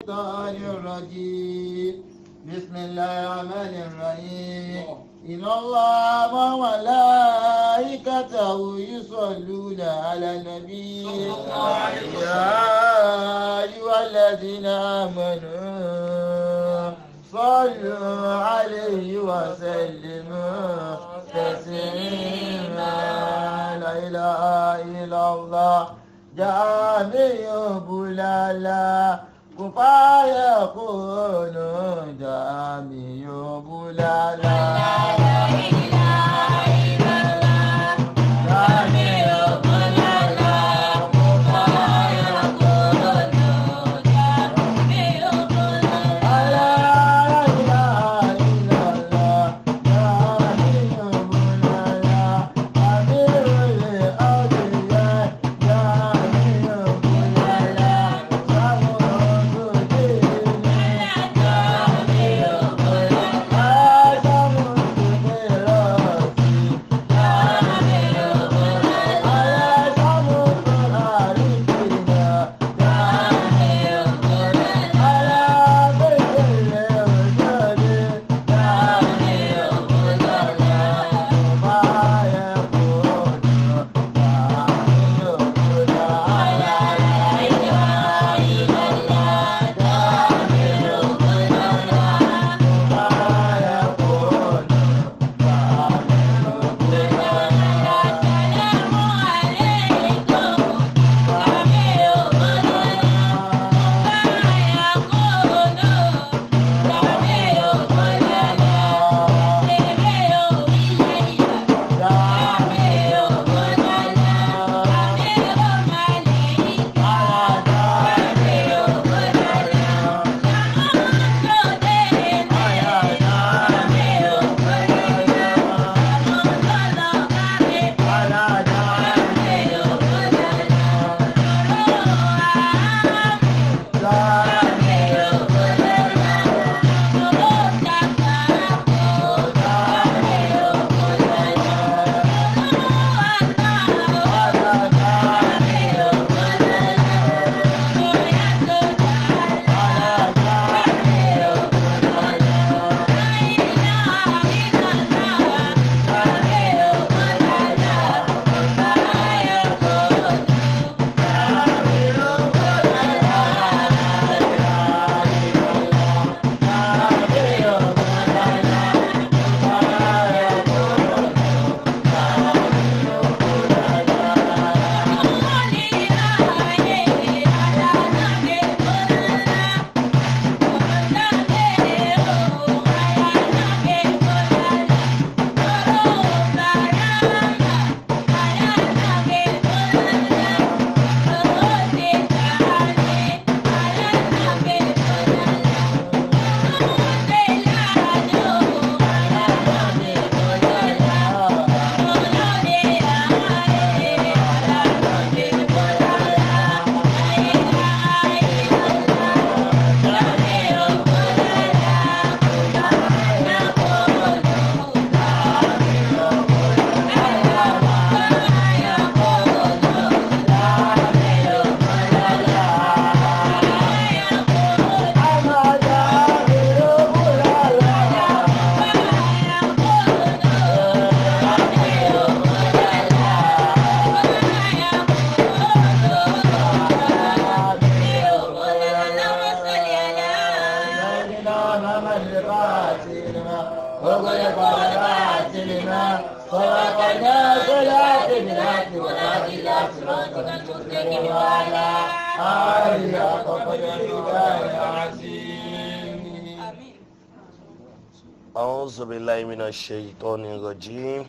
الشيطان الرجيم بسم الله الرحمن الرحيم إن الله وملائكته يصلون على النبي يا أيها الذين آمنوا صلوا عليه وسلموا تسليما لا إله إلا الله جامع بلالا كفايكون جامع بلالا أعوذ بالله من الشيطان الرجيم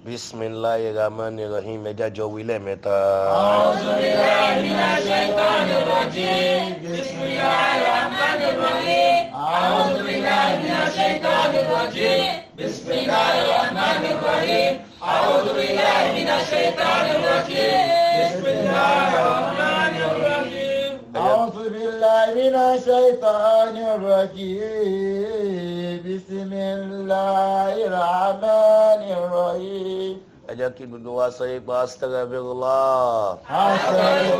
بسم الله الرحمن الرحيم ẹjá wílẹ̀ mẹ́ta. أعوذ بالله من الشيطان الرجيم بسم الله الرحمن الرحيم أعوذ بالله من الشيطان الرجيم بسم الله الرحمن الرحيم أعوذ بالله من الشيطان الرجيم بسم الله الرحمن الرحيم أعوذ بالله من الشيطان الرجيم بسم الله الرحمن الرحيم ẹ jẹ́ kí gbogbo wa sọ yìí pé astaghfirullah. أستغفر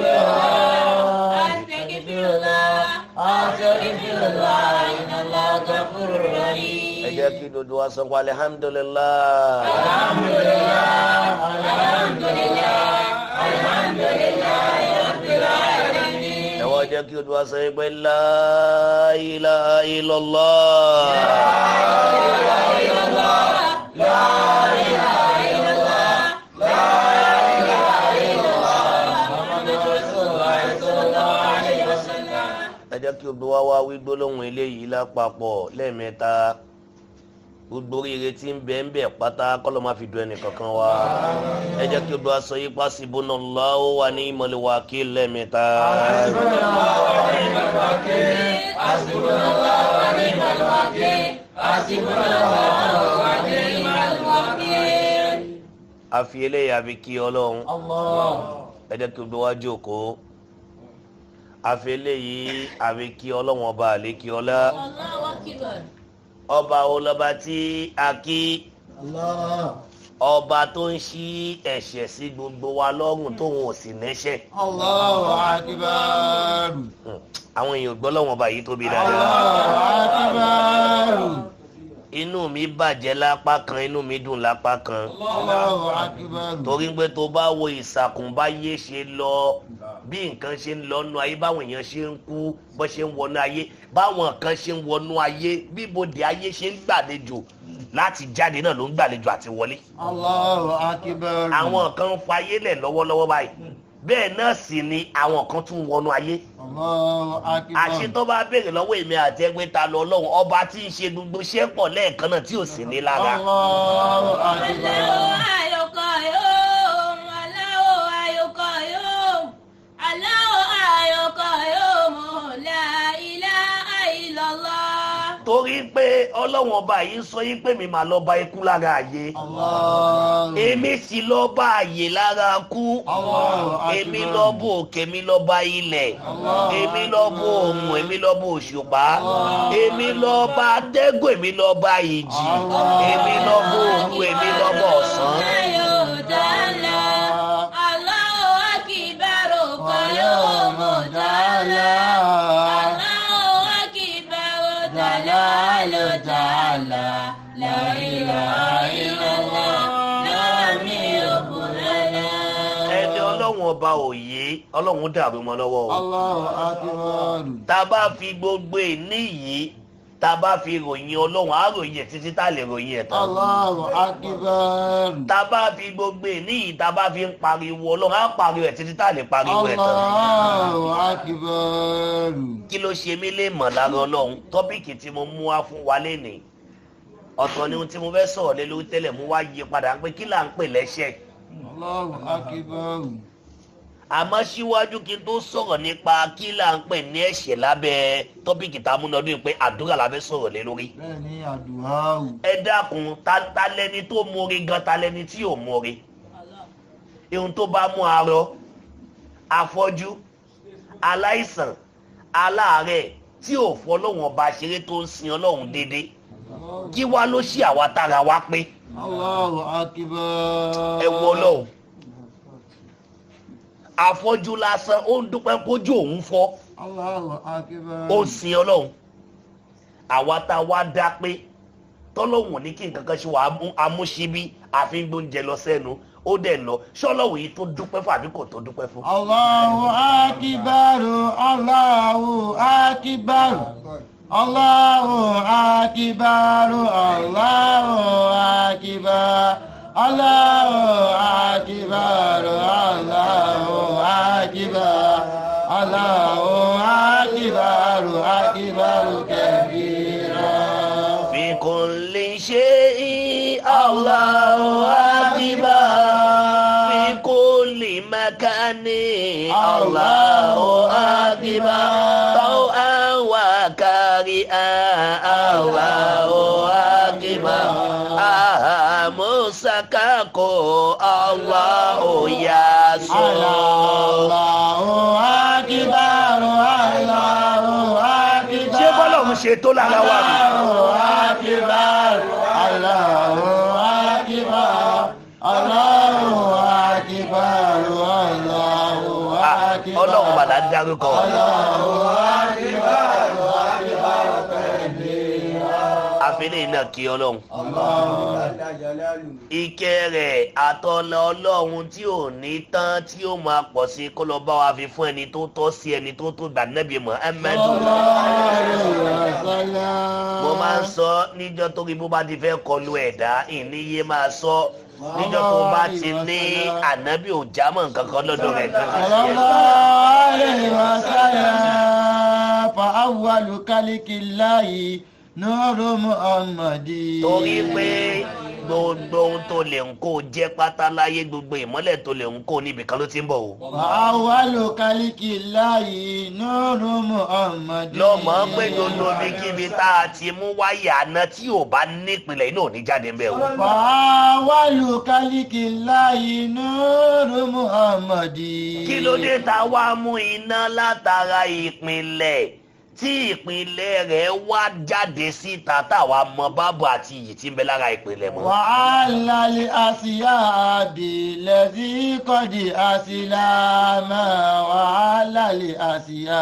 الله astaghfirullah inna Allaha ghafurur rahim. Ẹ jẹ́ kí gbogbo wa sọ pé alhamdulillah. Alhamdulillah, alhamdulillah, alhamdulillah rabbil alamin. Ẹ wá jẹ́ kí gbogbo wa sọ pé la ilaha illallah. Ẹ jẹ́ kí gbogbo wa wá wí gbólóhùn eléyìí lápapọ̀ lẹ́ẹ̀mẹ́ta. Gbogbo ire tí ń bẹ pátá kọ́lọ́ máa fi dùn ẹnì kankan wa. Ẹ jẹ́ kí gbogbo wa sọ yípa hasbunallahu wa ni'mal wakil lẹ́ẹ̀mẹ́ta. Hasbunallahu wa ni'mal wakil, hasbunallahu wa ni'mal wakil, hasbunallahu wa ni'mal wakil. A fi eléyìí àfi kí Ọlọ́run. Allah. Ẹ jẹ́ kí gbogbo wa jókòó. A fi eléyìí àfi kí Ọlọ́run ọba àlékí ọlá. Allahu akbar. Ọba olọba tí a kí. Allah. Ọba tó ń ṣí ẹ̀ṣẹ̀ sí gbogbo wa lọ́rùn tóun ò sì nẹ́ṣẹ̀. Allahu akbar. Àwọn èèyàn gbọ́ lọ́wọ́n ọba yìí tóbi dáadáa. Allahu akbar. Inú mi bàjẹ́ lápá kan, inú mi dùn lápá kan. Allahu akbar. Torí pé tó bá wo ìsàkùnbáyé ṣe lọ, bí nǹkan ṣe ń lọ nú ayé, báwọn èèyàn ṣe ń kú, bó ṣe ń wọnú ayé, báwọn kan ṣe ń wọnú ayé, bí ibodè ayé ṣe ń gbàlejò láti jáde náà ló ń gbàlejò àti wọlé. Allahu akbar. Àwọn kan ń fa ayé lẹ̀ lọ́wọ́lọ́wọ́ báyìí. Bẹ́ẹ̀ náà sì ni àwọn kan tún wọnú ayé. Allahu akbar. Àṣé tó bá béèrè lọ́wọ́ èmi àti ẹgbẹ́ ta lọ Ọlọ́run ọba tí ń ṣe gbogbo iṣẹ́ pọ̀ lẹ́ẹ̀kan náà tí ò sì ní lára. Allahu akbar. Torí pé Ọlọ́run ọba yìí sọ yí pé mi máa lọ bá ikú lára ayé. Allah. Èmi sì lọ bá ayé lára kú. Èmi lọ bó òkè, èmi lọ bá ilẹ̀. Èmi lọ bó òmù, èmi lọ bó òṣùpá. Èmi lọ bá atẹ́gùn, èmi lọ bá ìjì. Èmi lọ bó òru, èmi lọ bá ọ̀sán. Ẹni Ọlọ́run ọba òye, Ọlọ́run dàrú mọ́ lọ́wọ́ o. Allahu akbar. Tá a bá fi gbogbo ìní yìí, tá a bá fi ròyìn Ọlọ́run, á ròyìn ẹ̀ títí tá a lè ròyìn ẹ̀ tán. Allahu akbar. Tá a bá fi gbogbo ìní yìí, tá a bá fi ń pariwo Ọlọ́run, á pariwo ẹ̀ títí tá a lè pariwo ẹ̀ tán. Allahu akbar. Kí ló ṣe mí lè mọ̀ lára Ọlọ́run? Tọ́pìkì tí mo mú wá fún wa lénìí. Ọ̀tọ̀ ni ohun tí mo fẹ́ sọ̀rọ̀ lé lórí tẹ́lẹ̀ mú wá yí padà pé kí là ń pè lẹ́ṣẹ̀. Allahu akbar. Àmọ́ síwájú kí n tó sọ̀rọ̀ nípa kí là ń pè ní ẹ̀ṣẹ̀ lábẹ́ tọ́pìkì tá a mú lọ́dún pé àdúrà la fẹ́ sọ̀rọ̀ lé lórí. Bẹ́ẹ̀ni àdúrà. Ẹ dákun, ta lẹni tó mọre gan, ta lẹni tí ò mọre. Ihun tó bá mú arọ, afọ́jú, aláìsàn, aláàárẹ̀ tí ò fọlọ́wọ̀n ọba ṣeré tó ń sin Ọlọ́run déédéé. Kí wá ló ṣe àwa tára wa pé? Allahu akbar. Ẹ wo Ọlọ́run. Afọ́jú lásán ó ń dúpẹ́ kójú òun fọ́. Allahu akbar. Ó sin Ọlọ́run. Àwa tá a wá dá pé tọ́lọ́hùn ní kí nǹkan kan ṣe wà amúṣíbí àfi ń gbóúnjẹ lọ sẹ́nu ó dẹ̀ lọ. Ṣọ́lọ́hùn yìí tó dúpẹ́ fún àbí kò tó dúpẹ́ fún? Allahu akbar. Allahu akbar. Allahu akbar. Allahu akbar. Allahu akbar. Allahu akbar. Allahu akbar. Akbar kabira. Fi kulli shay'in Allahu akbar. Fi kulli makani Allahu akbar. Taw'an wa kari'an Allahu akbar. Musakako Allahu yasun. Allahu akbar. Allahu akbar. Ṣé bọ́lọ́run ṣe tó lára wa ni? Allahu akbar. Allahu akbar. Allahu akbar. Allahu akbar. Ọlọ́run bàdá dárúkọ. Allahu akbar. àfẹ́lẹ́ iná kí ọlọ́run ìkẹ́ rẹ̀ àtọ́lá ọlọ́run tí ò ní tán tí ó máa pọ̀ sí kó lọ bá wa fi fún ẹni tó tọ́ sí ẹni tó tó gbà Nábì Muhammad. Mo máa ń sọ níjọ́ tó rí bó bá ti fẹ́ kọlu ẹ̀dá ìníye máa sọ níjọ́ tó bá ti ní ànábì ò jámọ́ nǹkan kan lọ́dọ̀ rẹ̀ kan torí pé gbogbo ohun tó lè ń kó jẹ́ pátá láyé gbogbo ìmọ́lẹ̀ tó lè ń kó níbi kan ló ti ń bọ̀ o. lọ́mọ pé gbogbo ibikíbi tá a ti mú wáyà àná tí ò bá nípìnlẹ̀ iná ò ní jáde ń bẹ̀ o. kí ló dé tá a wá mú iná látara ìpìnlẹ̀ tí ìpìlẹ̀ rẹ̀ wá jáde síta táwa mọ bábù àti iyì tí ń bẹ lára ìpìlẹ̀ mọ́. wàhálà lè àṣìyá àbílẹ̀ sí kọ́dí àṣìlámà wàhálà lè àṣìyá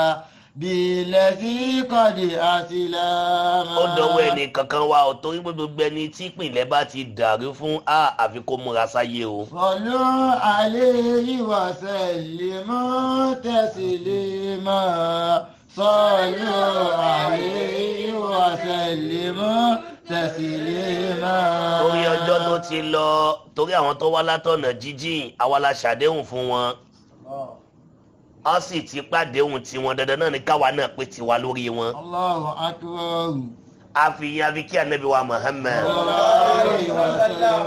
bílẹ̀ sí kọ́dí àṣìlámà. ó dọ̀wọ́ ẹnì kankan wa ò torí gbogbo ẹni tí ìpìlẹ̀ bá ti dàrú fún àfi kó múra sáyé o. sọlú alẹ́ ìwàsẹ̀ lè mọ́ tẹ̀sílẹ̀ صلوا عليه وسلموا تسليما. torí ọjọ́ tó ti lọ torí àwọn tó wá látọ̀nà jíjìn àwa la ṣàdéhùn fún wọn a sì ti pàdéhùn tiwọn dandan náà ní káwa náà pé tiwa lórí wọn. Allahu akbar. àfihàn kí Ànábì wa Muhammad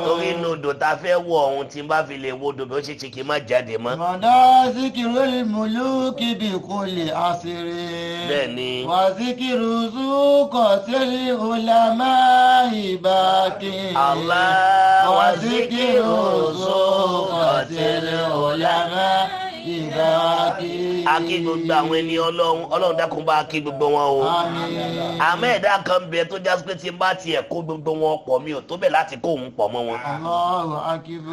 torí inú odò tá a fẹ́ wọ ohun tí n bá fi lè wo odò bí ó ṣe ṣe kí n má jáde mọ́. mọ̀dá síkìrì mùlùkì bí kò lè àṣírí. bẹ́ẹ̀ni. wà síkìrì zúkọ̀ sílẹ̀ ọ̀làmá ìbákí. Allah wà síkìrì zúkọ̀ sílẹ̀ ọ̀làmá ìbákí. a kí gbogbo àwọn ẹni ọlọ́run dákun bá kí gbogbo wọn o. àmọ́ ẹ̀dá kan bẹ tó jásí pé tí n bá tiẹ̀ kó gbogbo wọn pọ̀ mi ò tó bẹ̀ láti kó òun pọ̀ mọ́ wọn.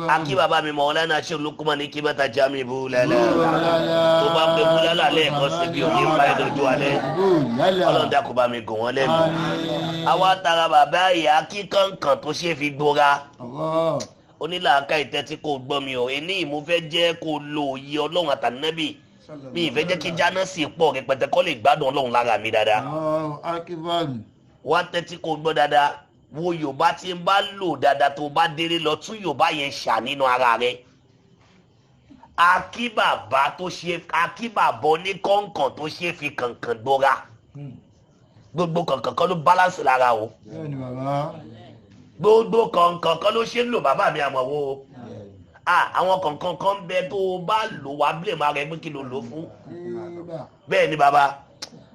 akí bàbá mi Maulana Sheikh Luqman ní kí bàtà Jami Bulala tó bá pé Bulala lẹ́ẹ̀kan síbi òní ń báyìí lójú alẹ́ ọlọ́run dákun bá mi gùn wọ́n lẹ́nu. àwa tara bàbá ìyá kíkànkàn tó ṣe fi gbóra onílàáká ìtẹ́tí kò gbọ́ mi ò ẹni ìmú fẹ́ jẹ́ kó lo òye ọlọ́run àtànábì mi ìfẹ́ jẹ́ kí jáná sí pọ̀ rẹpẹtẹ kọ́ lè gbádùn ọlọ́run lára mi dáadáa. wá tẹ́tí kò gbọ́ dáadáa wo Yorùbá tí ń bá lò dáadáa tó bá délé lọ tún Yorùbá yẹn ṣà nínú ara rẹ̀. akíbàbọ̀ ní kọ̀ǹkàn tó ṣe fi kàǹkàn gbọ́ra gbogbo kàǹkàn kan ló balance lára o gbogbo kọ̀ǹkàn kan ló ṣe ń lò bàbá mi àmọ́ wo àwọn kọ̀ǹkàn kan bẹ tó o bá lò wá bílẹ̀ máa rẹ pé kí ló lò fún bẹ́ẹ̀ ni bàbá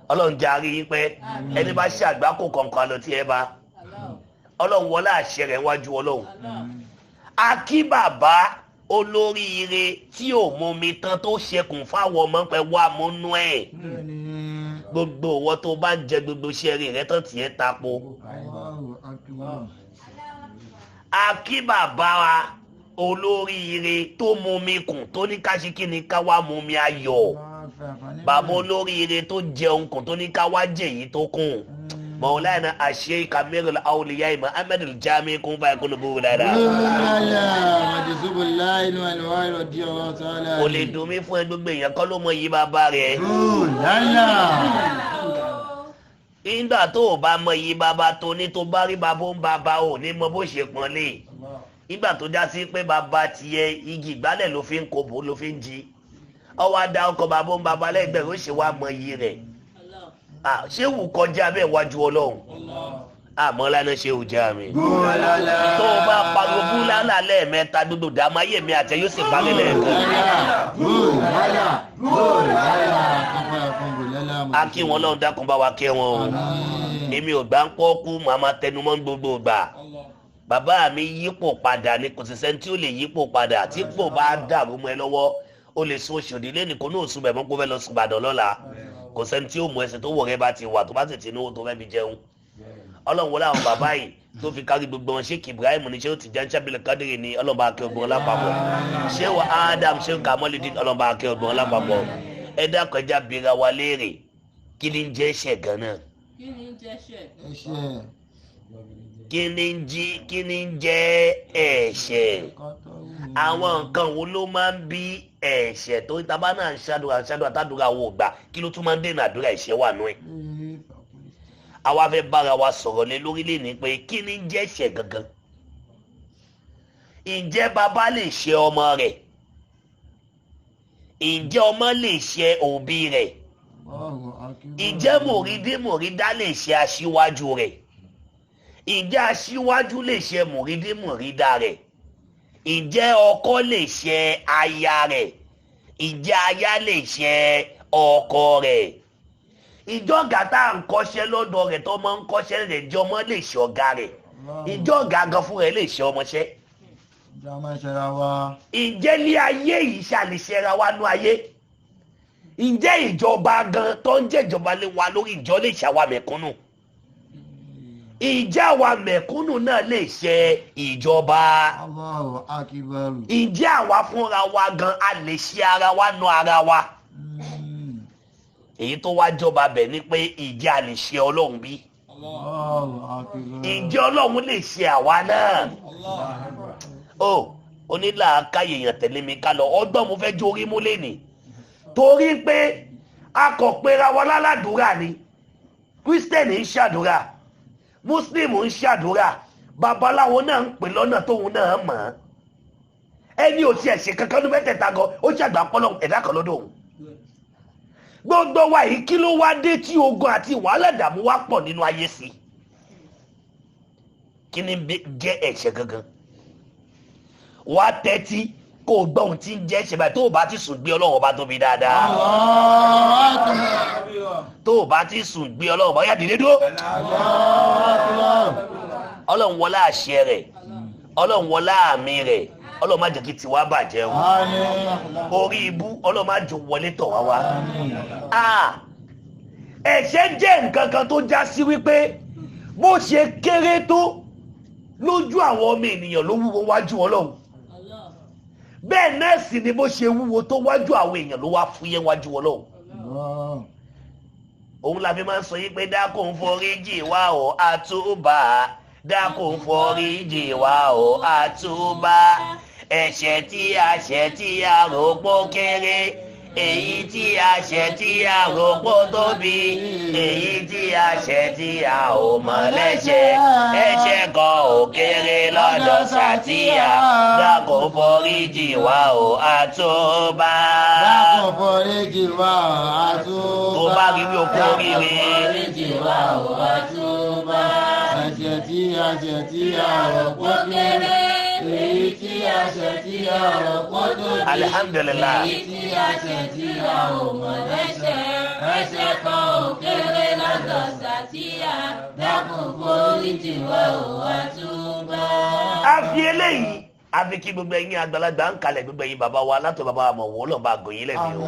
ọlọ́run jarí yín pé ẹni bá ṣàgbákò kọ̀ǹkàn àlọ́ tí ẹ bá ọlọ́run wọlé àṣẹ rẹ̀ wájú ọlọ́run. akí bàbá olóríire tí ò mú mi tán tó ṣẹkùn fáwọn ọmọ pẹ wá múnú ẹ̀ gbogbo owó tó bá ń jẹ gbogbo ṣẹ́rí rẹ tán tiẹ̀ tapo. akí bàbá wa olóríire tó mú mi kùn tó ní ká ṣe kí ni ká wá mú mi ayọ̀ bàbá olóríire tó jẹun kùn tó ní ká wá jẹ èyí tó kùn. Maulana Sheikh Amirul Awliya Muhammad al-Jami Kunfayekun Bulala. o lè dùn mí fún ẹ gbogbo èèyàn kọ́ ló mọ yí bàbá rẹ̀. nígbà tó o bá mọ yí bàbá tó ní tó bá rí bàbá ń bàbá ò ní mọ bó ṣe pọ́n lé nígbà tó já sí pé bàbá tiẹ̀ igi ìgbálẹ̀ ló fi ń kóbó ló fi ń jí ọwọ́ adá ọkọ̀ bàbá ń bàbá lẹ́gbẹ̀ẹ́ ó ṣe wá mọ yí rẹ̀. ṣé wù kọjá bẹ́ẹ̀ wájú ọlọ́run Maulana ṣe ò já mi. tó o bá pariwo Bulala lẹ́ẹ̀mẹ́ta gbogbo dàmú ayé mi àtẹ yóò sì balẹ̀ lẹ́ẹ̀kan. a kí wọn lọ́run dákun bá wa kẹ́ wọn o èmi ò gbá ń pọ́ kú màmá tẹnumọ́ gbogbo gbà bàbá mi yípo padà ni kò sì sẹ́ni tí ó lè yípo padà tí pò bá dàrú mọ́ ẹ lọ́wọ́ ó lè so òṣòdì lẹ́nu kó náà sùn bẹ̀ mọ́ kó fẹ́ lọ sùn Ìbàdàn lọ́la kò sẹ́ni tí ó mú ẹsẹ̀ tó wọ̀ rẹ bá ti wà tó bá sì ti ní owó tó fẹ́ fi jẹun ọlọ́run wọlé àwọn bàbá yìí tó fi kárí gbogbo wọn Sheikh Ibrahim ní Sheikh Tijani Shabili Kadiri ní ọlọ́ba akẹ́ ọgbọ̀n lápapọ̀ Sheikh Adam Sheikh Kamolidin ọlọ́ba akẹ́ ọgbọ̀n lápapọ̀ ẹ dákun ẹja bira wa léèrè kí ni ń jẹ́ ẹ̀ṣẹ̀ gan-an. kíni ń jẹ́ ẹ̀ṣẹ̀ àwọn nǹkan wo ló máa ń bí ẹ̀ṣẹ̀ tó tábà náà ń ṣàdúrà tàdúrà wo gbà kí ló tún máa ń dènà àdúrà ẹ̀ṣẹ̀ wà nú ẹ̀. àwa fẹ́ bára wa sọ̀rọ̀ lé lórílẹ̀ ní pé kíni ń jẹ́ ẹ̀ṣẹ̀ gangan. ǹjẹ́ bàbá lè ṣe ọmọ rẹ̀? ǹjẹ́ ọmọ lè ṣe òbí rẹ̀? ǹjẹ́ mùrídá lè ṣe aṣíwájú rẹ̀? ǹjẹ́ aṣíwájú lè ṣe mùrídá rẹ̀? ǹjẹ́ ọkọ lè ṣe aya rẹ̀? ǹjẹ́ aya lè ṣe ọkọ rẹ̀? ìjọ̀gá tá à ń kọ́ṣẹ́ lọ́dọ̀ rẹ̀ tó máa ń kọ́ṣẹ́ rẹ̀ jẹ́ ọmọ lè ṣe ọ̀gá rẹ̀? ìjọ̀gá gan fún rẹ̀ lè ṣe ọmọṣẹ́? ǹjẹ́ ní ayé yìí ṣàlìṣẹ́ra wa nú ayé? ǹjẹ́ ìjọba gan tó ń jẹ́ ìjọba lé wa lórí ìjọ lè ṣàwa mẹ̀kúnnù? ǹjẹ́ àwa mẹ̀kúnnù náà lè ṣe ìjọba? ǹjẹ́ àwa fúnra wa gan a lè ṣe ara wa nú ara wa? èyí tó wá jọba bẹ̀ ni pé ǹjẹ́ a lè ṣe ọlọ́run bí? ǹjẹ́ ọlọ́run lè ṣe àwa náà? onílàákàyè èèyàn tẹ̀lé mi ká lọ ọgbọ́n mo fẹ́ jó orí mú lẹ́nìí torí pé a kò pera wa lálàdúrà ni kírísítẹ́nì ń ṣàdúrà mùsùlùmí ń ṣàdúrà babaláwo náà ń pè lọ́nà tóun náà mọ̀ ọ́ ẹni ò tiẹ̀ ṣe kankan ní mẹ́tẹ̀ẹ̀ta gan ó ṣàgbà pọ́lọ́ ẹ̀dá kan lọ́dọ̀ òun gbogbo wa yìí kí ló wá dé tí ogun àti wàhálà dààmú wá pọ̀ nínú ayé sí kí ni jẹ́ ẹ̀ṣẹ̀ gangan wá tẹ́tí kó o gbọ́ ohun tí ń jẹ́ ṣe báyìí tó o bá ti sùn gbé ọlọ́run ọba tóbi dáadáa tó o bá ti sùn gbé ọlọ́run ọba yá dìde dúró ọlọ́run wọlá àṣẹ rẹ̀ ọlọ́run wọlá àmì rẹ̀ ọlọ́run má jẹ́ kí tiwa bàjẹ́ o orí ibú ọlọ́run má jò wọlé tọ̀ wá wá ẹ̀ṣẹ̀ jẹ́ nǹkan kan tó já sí wípé bó ṣe kéré tó lójú àwọn ọmọ ènìyàn ló wúwo wájú ọlọ́run bẹ́ẹ̀ náà sì ni bó ṣe wúwo tó wájú àwọn èèyàn ló wá fúyẹ́ wájú ọlọ́run òun la fi máa ń sọ yí pé dákun foríjì wá o àtúbà dákun foríjì wá o àtúbà ẹ̀ṣẹ̀ tí a rò pọ̀ kéré èyí tí a ṣẹ̀ tí a rò pọ̀ tóbi èyí tí a ṣẹ̀ tí a ò mọ̀ lẹ́ṣẹ̀ ẹ̀ṣẹ̀ kan ò kéré lọ́dọ̀ Sàtíyà dákun foríjì wá o àtúbà. dákun foríjì wá o àtúbà. tó bá rí bí o kú rírì. foríjì wá o àtúbà. ẹ̀ṣẹ̀ tí a rò pọ̀ kéré èyí tí a ṣẹ̀ tí a rò pọ̀ tóbi. Alhamdulillah. èyí tí a ṣẹ̀ tí a ò mọ̀ lẹ́ṣẹ̀ ẹ̀ṣẹ̀ kan ò kéré lọ́dọ̀ Sàtíyà dákun foríjì wá o àtúbà. a fi eléyìí a fi kí gbogbo ẹ̀yin àgbàlagbà ń kalẹ̀ gbogbo ẹ̀yin bàbá wa látọ̀ bàbá àmọ̀ wọ́n lọ́ba àgọ́yìn lẹ́bi o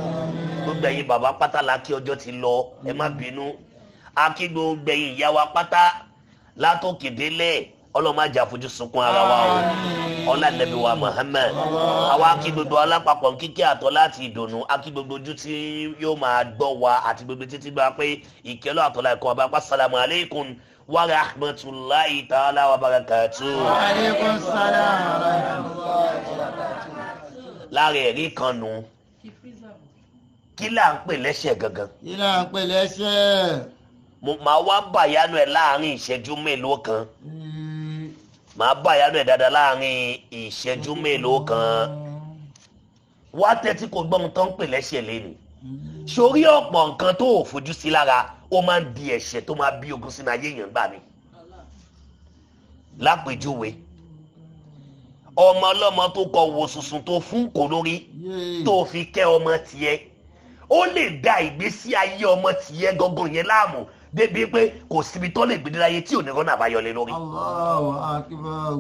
gbogbo ẹ̀yin bàbá pátá la kí ọjọ́ ti lọ ẹ má bínú a kí gbogbo ẹ̀yin ìyá wa pátá látòkè délẹ̀ ọlọ́mọ ajá fojú sunkún ara wa o ọlá nàbí wa Muhammad àwa kí gbogbo alápapọ̀ kíkẹ́ àtọ́ láti ìdùnnú a kí gbogbo ojú tí yóò máa gbọ́ wa àti gbogbo títí gba pé ìkẹ́lọ́ àtọ́lá ẹ̀kọ́ ọba pa salamu aleykum wa rahmatulahi ta'ala wa barakatuh. wa aleykum salaam wa rahmatulahi wa barakatuh. lára ẹ̀rí kan nù kí là ń pè lẹ́ṣẹ̀ gangan. kí là ń pè lẹ́ṣẹ̀. màá wá bàyánú ẹ̀ láàrin ìṣẹ́jú mélòó kan màá bàyánú ẹ̀ dáadáa láàrin ìṣẹ́jú mélòó kan wá tẹ́tí kò gbọ́n tó ń pè lẹ́ṣẹ̀ lẹ́nu sórí ọ̀pọ̀ nǹkan tó ò fojú sí lára ó máa ń di ẹ̀ṣẹ̀ tó máa bí ogun sínú ayé èèyàn gbà mí lápèjúwe ọmọ ọlọ́mọ tó kọ wo sùsùn tó fún kò lórí tó fi kẹ́ ọmọ tiẹ̀ ó lè da ìgbésí ayé ọmọ tiẹ̀ gangan yẹn láàmú débi pé kò síbi tó lè gbèdé láyé tí ò ní rọ́nà àbáyọlé lórí. Allahu akbar.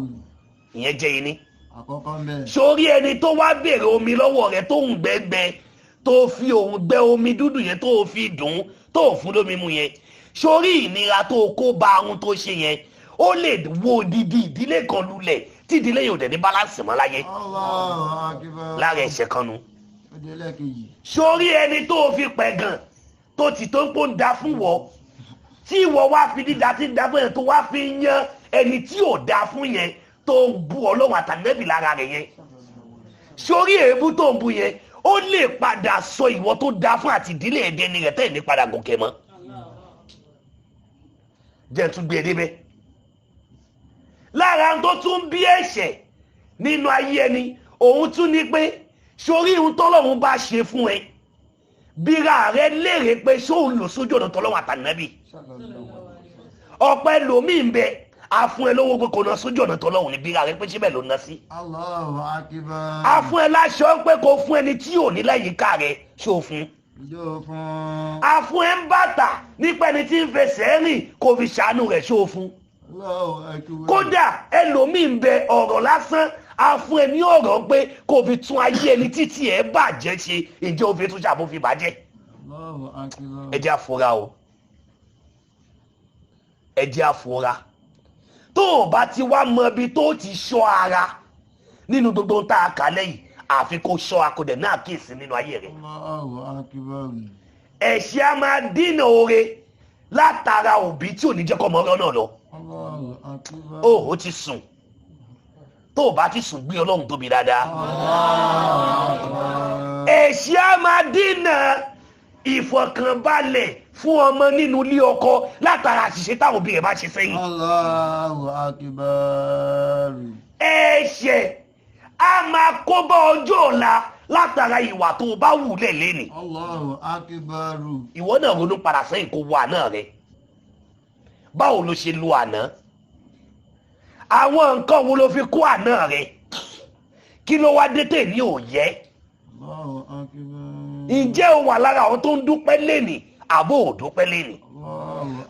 ìyẹn jẹ́ iní. àkọ́kọ́ mẹ́. sórí ẹni tó wá béèrè omi lọ́wọ́ rẹ̀ tó ń gbẹ́gbẹ́ tó fi òun gbẹ́ omi dúdú yẹn tó fi dùn tó fún lómi mu yẹn sórí ìnira tó kó bá ahun tó ṣe yẹn ó lè wo odidi ìdílé kan lulẹ̀ tí ìdílé yóò dẹ̀ ní balance mọ́ láyé. Allahu akbar. lára ẹ̀ṣẹ̀ kan nu. ìdílé kejì. sórí ẹni tó fi pẹ̀gàn tó ti tó ń pò ń da fún wọ́ tí ìwọ wá fi dídá tí ń dá fún yẹn tó wá fi yan ẹni tí ò dá fún yẹn tó ń bu Ọlọ́run àtànẹ́bì lára rẹ̀ yẹn sórí èébú tó ń bu yẹn ó lè padà sọ ìwọ tó dá fún àti ìdílé ẹ̀dẹ́ ni rẹ̀ tẹ́ ní padà gòkè mọ́ jẹ́ tún gbé e débẹ̀ lára tó tún bí ẹ̀ṣẹ̀ nínú ayé ẹni òun tún ní pé sórí ohun tọ́lọ́run bá ṣe fún ẹ bíra rẹ léèrè pé sóun lò sójú ọ̀nà tọ́lọ́run àtànẹ́bì ọ̀pẹ lòmíì ń bẹ afún ẹ lówó pé kò ná sójú ọ̀nà tọ́lọ́run ní bíra rẹ pé síbẹ̀ ló ná sí. Allahu Akbar. afún ẹ láṣọ pé kò fún ẹni tí ò ní láyìíká rẹ ṣó fún. afún ẹ ń bàtà nípa ẹni tí ń fẹsẹ̀ rìn kò fi ṣàánú rẹ̀ ṣó fún. kódà ẹlòmíì ń bẹ ọ̀rọ̀ lásán afún ẹ ní ọ̀rọ̀ pé kò fi tún ayé ẹni títí ẹ bàjẹ́ ṣe ìjẹ́ òfin tún ṣàbófin bàjẹ́. ẹ jẹ́ àfúrá o ẹ jẹ́ àfúrá tó o bá ti wá mọ ibi tó ti ṣọ́ ara nínú gbogbo tá a kà lẹ́yìn àfi kó ṣọ́ akọ̀dẹ̀ náà kíyèsí nínú ayé rẹ̀. ẹ̀ṣẹ̀ a máa dínà oore látara òbí tí ò ní jẹ́ kọ́ ọmọ ọ̀rọ̀ náà lọ. ó ti sùn tó o bá ti sùn gbé Ọlọ́run tóbi dáadáa. ẹ̀ṣẹ̀ a máa dínà ìfọ̀kànbalẹ̀ fún ọmọ nínú ilé ọkọ látara àṣìṣe táwọn òbí rẹ̀ bá ṣe sẹ́yìn. Allahu Akbar. ẹ̀ṣẹ̀ a máa kó bá ọjọ́ ọ̀la látara ìwà tó o bá wù lẹ́lẹ́ ni. Allahu Akbar. ìwọ náà ronú padà sẹ́yìn kó wo àná rẹ báwo ló ṣe lo àná àwọn nǹkan wo ló fi kó àná rẹ kí ló wá dé tè ní òye. Allahu Akbar. ǹjẹ́ o wà lára àwọn tó ń dúpẹ́ lẹ́nì àbó ò dúpẹ́ lẹ́nì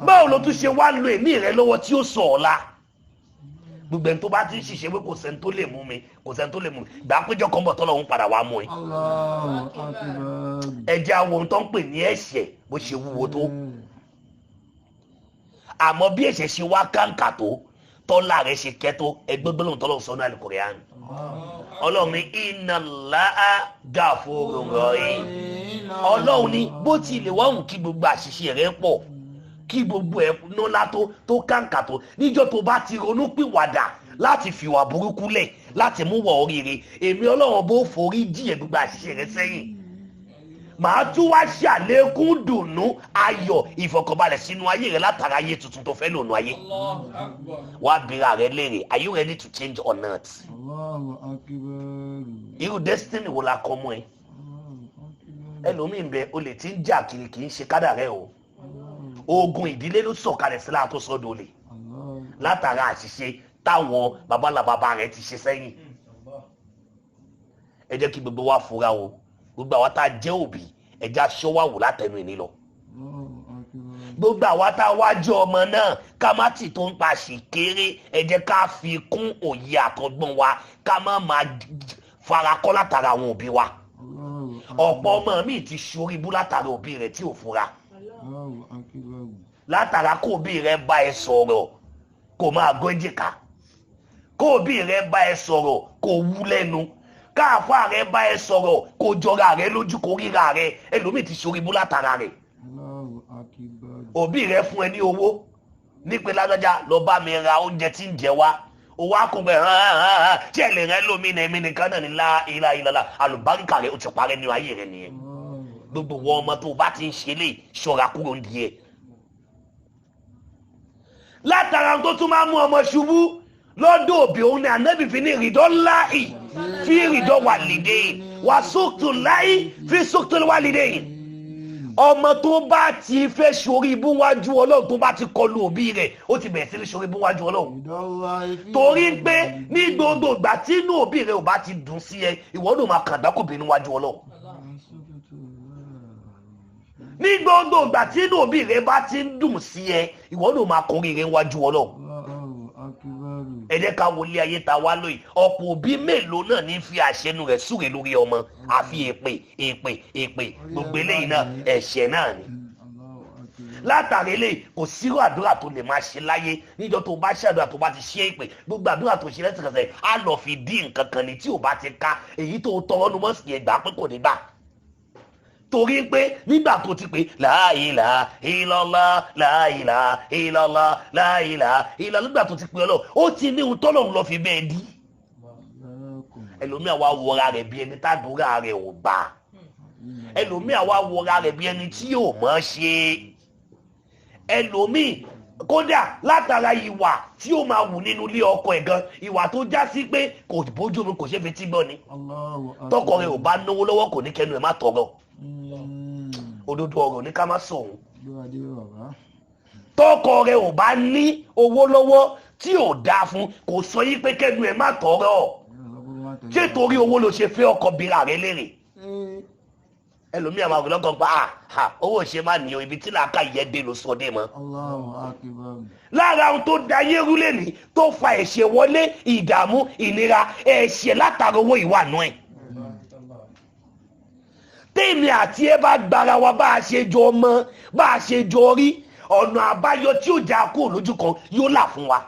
báwo ló tún ṣe wá lo èmi rẹ lọ́wọ́ tí ó sọ ọ̀la gbogbo ẹni tó bá ti ń ṣiṣẹ́ pé kò sẹ́ni tó lè mú mi kò sẹ́ni tó lè mú mi gbà péjọ kan bọ̀ tọ́lọ̀ ń padà wá mú ẹ. ẹ jẹ́ àwọn ohun tó ń pè ní ẹ̀ṣẹ̀ bó ṣe wúwo tó àmọ́ bí ẹ̀ṣẹ̀ ṣe wá kàǹkà tó tọ́lá rẹ̀ ṣe kẹ́ tó ẹgbẹ́ gbọ́dọ̀ tọ́lọ̀ sọ́nà Al-Qur'an Ọlọ́run ní inna Allaha ghafurur rahim Ọlọ́run ní bó ti lè wọ́n kí gbogbo àṣìṣe rẹ̀ pọ̀ kí gbogbo ẹ̀ nọ́lá tó kàǹkà tó níjọ́ tó bá ti ronú pìwàdà láti fìwà burúkú lẹ̀ láti mú wọ oríire èmi Ọlọ́run bó forí jìyẹ gbogbo àṣìṣe rẹ̀ sẹ́yìn màá tún wá ṣàlékún dùnú ayọ̀ ìfọ̀kànbalẹ̀ sínú ayé rẹ̀ látara ayé tuntun tó fẹ́ lònú ayé wá bira rẹ̀ léèrè are you ready to change or not? irú destiny wo la kọ mọ́ ẹ ẹlòmíì ń bẹ o lè ti ń jà kiri kì í ṣe kádà rẹ o ogun ìdílé ló sọ̀kalẹ̀ sí láàtó sọ́dọ̀ olè látara àṣìṣe táwọn babalàbàbà rẹ̀ ti ṣe sẹ́yìn ẹ jẹ́ kí gbogbo wa fura o gbogbo àwa tá a jẹ́ òbí ẹ jẹ́ aṣọ́wàwò látẹnu ìní lọ gbogbo àwa tá a wá jẹ́ ọmọ náà ká má tì tó ń pa ṣìkéré ẹ jẹ́ ká fi kún òye àtọgbọ́n wa ká má máa farakọ́ látara àwọn òbí wa ọ̀pọ̀ ọmọ mi ti ṣoríbú látara òbí rẹ̀ tí ò fura látara kó òbí rẹ̀ bá ẹ sọ̀rọ̀ kó máa gbọ́ èjìká kó òbí rẹ̀ bá ẹ sọ̀rọ̀ kó wú lẹ́nu káàfà rẹ̀ bá ẹ sọ̀rọ̀ kó jọra rẹ̀ lójú kó ríra rẹ̀ ẹlòmíì ti ṣoríbú látara rẹ̀ òbí rẹ̀ fún ẹ ní owó nípe lágbájá lọ bá mi ra oúnjẹ tí ń jẹ wá owó akùnbẹ tí ẹ lè rẹ lómi ní ẹmí nìkan náà ní ilá ìlàlá àlùbáríkà rẹ̀ ó ti parẹ́ ní ayé rẹ̀ nìyẹn gbogbo wọn ọmọ tó bá ti ń ṣe lè ṣọ́ra kúrò ń di ẹ látara tó tún máa mú ọmọ ṣubú lọ́dọ̀ òbí òun ni ànábì fi ní ìrìdọ́ láì fi ìrìdọ́ wàlídẹ́yìn wà sókòtò láì fi sókòtò wàlídẹ́yìn ọmọ tó bá ti fẹ́ ṣorí ibú wájú Ọlọ́run tó bá ti kọlu òbí rẹ̀ ó ti bẹ̀rẹ̀ sí ní ṣorí ibú wájú Ọlọ́run torí pé ní gbogbo ìgbà tí inú òbí rẹ̀ ò bá ti dùn sí ẹ ìwọ ló máa kàn dákòbí níwájú Ọlọ́run ní gbogbo ìgbà tí inú òbí rẹ̀ bá ti ń dùn sí ẹ ìwọ ló máa kórè rẹ̀ níwájú Ọlọ́run ẹ jẹ́ ká wọlé ayé ta wá lóyè ọ̀pọ̀ òbí mélòó náà ní fi àṣẹnu rẹ̀ súre lórí ọmọ àfi èpè gbogbo eléyìí náà ẹ̀ṣẹ̀ náà ni látàrí eléyìí kò sírò àdúrà tó lè máa ṣe láyé níjọ́ tó bá ṣàdúrà tó bá ti ṣe èpè gbogbo àdúrà tó ṣe lẹ́sẹ̀kẹsẹ̀ á lọ fi dín nǹkan kan ní tí ò bá ti ká èyí tó tọrọ nu mọ́sí ẹgbà pé kò ní gbà torí pé nígbà tó ti pé la ilaha illallah la ilaha illallah la ilaha illallah nígbà tó ti pé Ọlọ́run ó ti ní ohun tọ́lọ́run lọ fi bẹ́ẹ̀ dí. ẹlòmíà wá wọra rẹ̀ bí ẹni tádùúrà rẹ̀ ò bá, ẹlòmíà wá wọra rẹ̀ bí ẹni tí yóò mọ̀ ṣe, ẹlòmíì kódà látara ìwà tí ó máa wù nínú ilé ọkọ ẹ̀ gan, ìwà tó já sí pé kò bójú mi kò ṣe fi tí gbọ́ ni. tọkọ rẹ̀ ò bá náwó lọ́wọ́ kò ní kẹnu ẹ̀ má tọrọ, òdodo ọ̀rọ̀ ní ká má sọ òun. tọkọ rẹ̀ ò bá ní owó lọ́wọ́ tí ò dáa fún kò sọ yí pé kẹnu ẹ̀ má tọrọ, ṣé torí owó ló ṣe fẹ́ ọkọ bíra rẹ̀ lérè. ẹlòmíì àwọn àgùlọ́ kan pa owó ṣe má ní o, ibi tí làákà yẹ dé ló sọ dé mọ́. lára ohun tó da yérú lẹ́ni tó fa ẹ̀ṣẹ̀ wọlé, ìdààmú, ìnira, ẹ̀ṣẹ̀ látara owó ìwà nù ẹ̀. tèmi àti ẹ bá gbára wa bá a ṣe jọ mọ bá a ṣe jọ rí, ọ̀nà àbáyọ tí ó já kó lójú kan yóò là fún wa.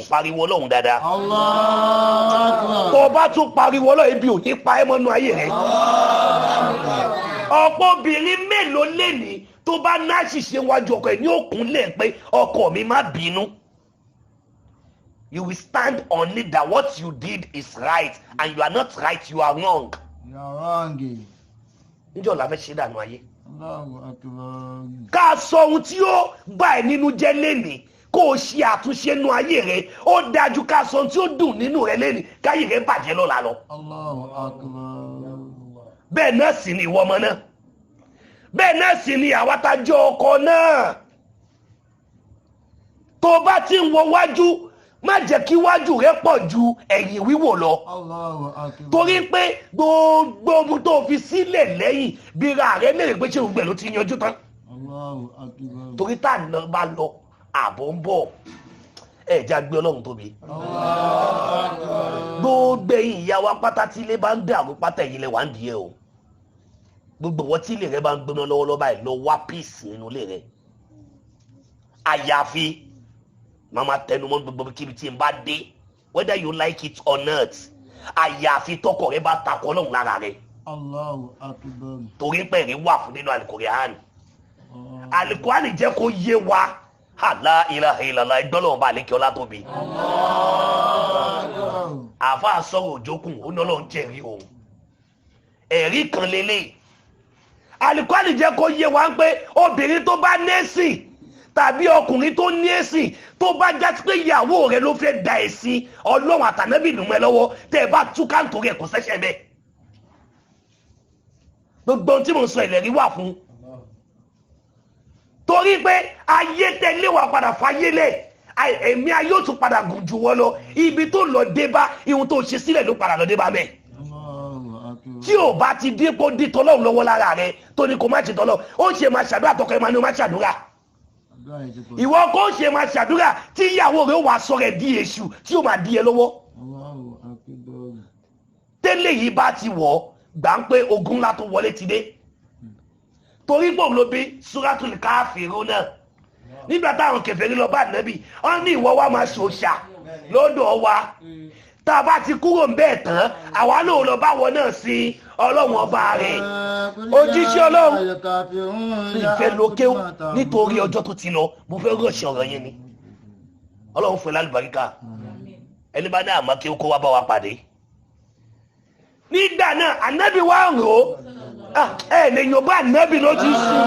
Pariwo Ọlọ́run dáadáa. Tó bá tún pariwo Ọlọ́run, ebi ò ní pa ẹ́ mọ́nú ayé rẹ̀. ọ̀pọ̀ obìnrin mélòó lẹ́ni tó bá ná ṣìṣe wájú ọkọ ẹ̀ ní òkúnlẹ̀ pé ọkọ mi má bínú. You will stand on it that what you did is right and you are not right, you are wrong. Níjọ́ la fẹ́ ṣe dànù ayé. Ká sọ ohun tí ó bá ẹ nínú jẹ́ lẹ́nìí kó o ṣe àtúnṣe nínú ayé rẹ, ó dájú ká sọ ohun tí ó dùn nínú rẹ lẹ́nìí káyé rẹ bàjẹ́ lọ́la lọ. bẹ́ẹ̀ náà sì ni ìwọ ọmọ náà, bẹ́ẹ̀ náà sì ni àwa tá jẹ́ ọkọ náà. tó bá ti ń wo wájú má jẹ́ kí wájú rẹ pọ̀ ju ẹ̀yìn wíwò lọ, torí pé gbogbo ohun tó fi sílẹ̀ lẹ́yìn bíra rẹ lè pé ṣé gbogbo ẹ̀ ló ti yanjú tán. torí tá à ń bá lọ àbọ̀ ń bọ̀ ẹ̀já gbé Ọlọ́run tóbi. gbogbo ẹ̀yin ìyá wa pátá tí ilé bá ń dàrú pátá ẹ̀yin lẹ wà ń di ẹ o. gbogbo wọn tí ilé rẹ bá ń gbóná lọ́wọ́lọ́wọ́ báyìí lọ wá píìsì nínú ilé rẹ. àyàfi mama tẹnumọ́ gbogbo kíbi tí n bá dé, whether you like it or not, àyàfi tọkọ rẹ bá takọ Ọlọ́run lára rẹ. torí pé èrè wà fún nínú Al-Qur'an. Al-Qur'an jẹ́ kó yé wa la ilaha illallah ìgbọ́lọ́wọ́n bá lè kí ọlá tóbi. àfa sọ̀rọ̀ òjókùn ó ní Ọlọ́run jẹ́rìí òun. ẹ̀rí kan lélẹ̀. Al-Qur'an jẹ́ kó yé wa pé obìnrin tó bá nẹ́sìn tàbí ọkùnrin tó ní ẹ̀sìn tó bá já sí pé ìyàwó rẹ ló fẹ́ da ẹ̀sìn Ọlọ́run àtànábì nù mẹ́ lọ́wọ́ tẹ́ ẹ bá túká nítorí ẹ̀ kò sẹ́sẹ̀ bẹ́ẹ̀. gbogbo ohun tí mo sọ ìlérí wà fún. torí pé ayé tẹ̀lé wa padà fàyè lẹ̀, ẹ̀mí ayé ó tún padà gùn jù wọ́n lọ, ibi tó lọ dé bá ihun tó ṣe sílẹ̀ ló padà lọ dé bá mẹ́. tí ò bá ti dín kó dín tọ́lọ́run lọ́wọ́ lára rẹ tó ní kó má ṣe tọ́lọ́, ó ṣe máa ṣàdúrà tọkọ ẹ̀ máa ní ó má ṣàdúrà. ìwọ kò ṣe máa ṣàdúrà tí ìyàwó rẹ wà sọ rẹ di èṣù tí ó máa di ẹ lọ́wọ́. tẹ́lẹ̀ yìí bá ti wọ̀ gbà ń pé ogun ńlá tó wọlé ti dé. torí pé òun ló bí Suratul Kafiruna nígbà táwọn kèfèrí lọ bá Ànábì wọ́n ní ìwọ wa máa ṣòṣà lọ́dọ̀ wa, tá a bá ti kúrò ń bẹ́ẹ̀ tán àwa náà lọ bá wọn náà sí Ọlọ́run ọba rẹ̀. òjíṣẹ́ Ọlọ́run ìfẹ́ lókè nítorí ọjọ́ tó ti lọ mo fẹ́ rọ̀ṣẹ̀ ọ̀rọ̀ yẹn ni. Ọlọ́run fún ẹ lálùbáríkà, ẹni bá ní àmọ́ kí ó kó wá bá wa pàdé. nígbà náà Ànábì wa ń rò ó lè yọba Ànábì ló ti sùn.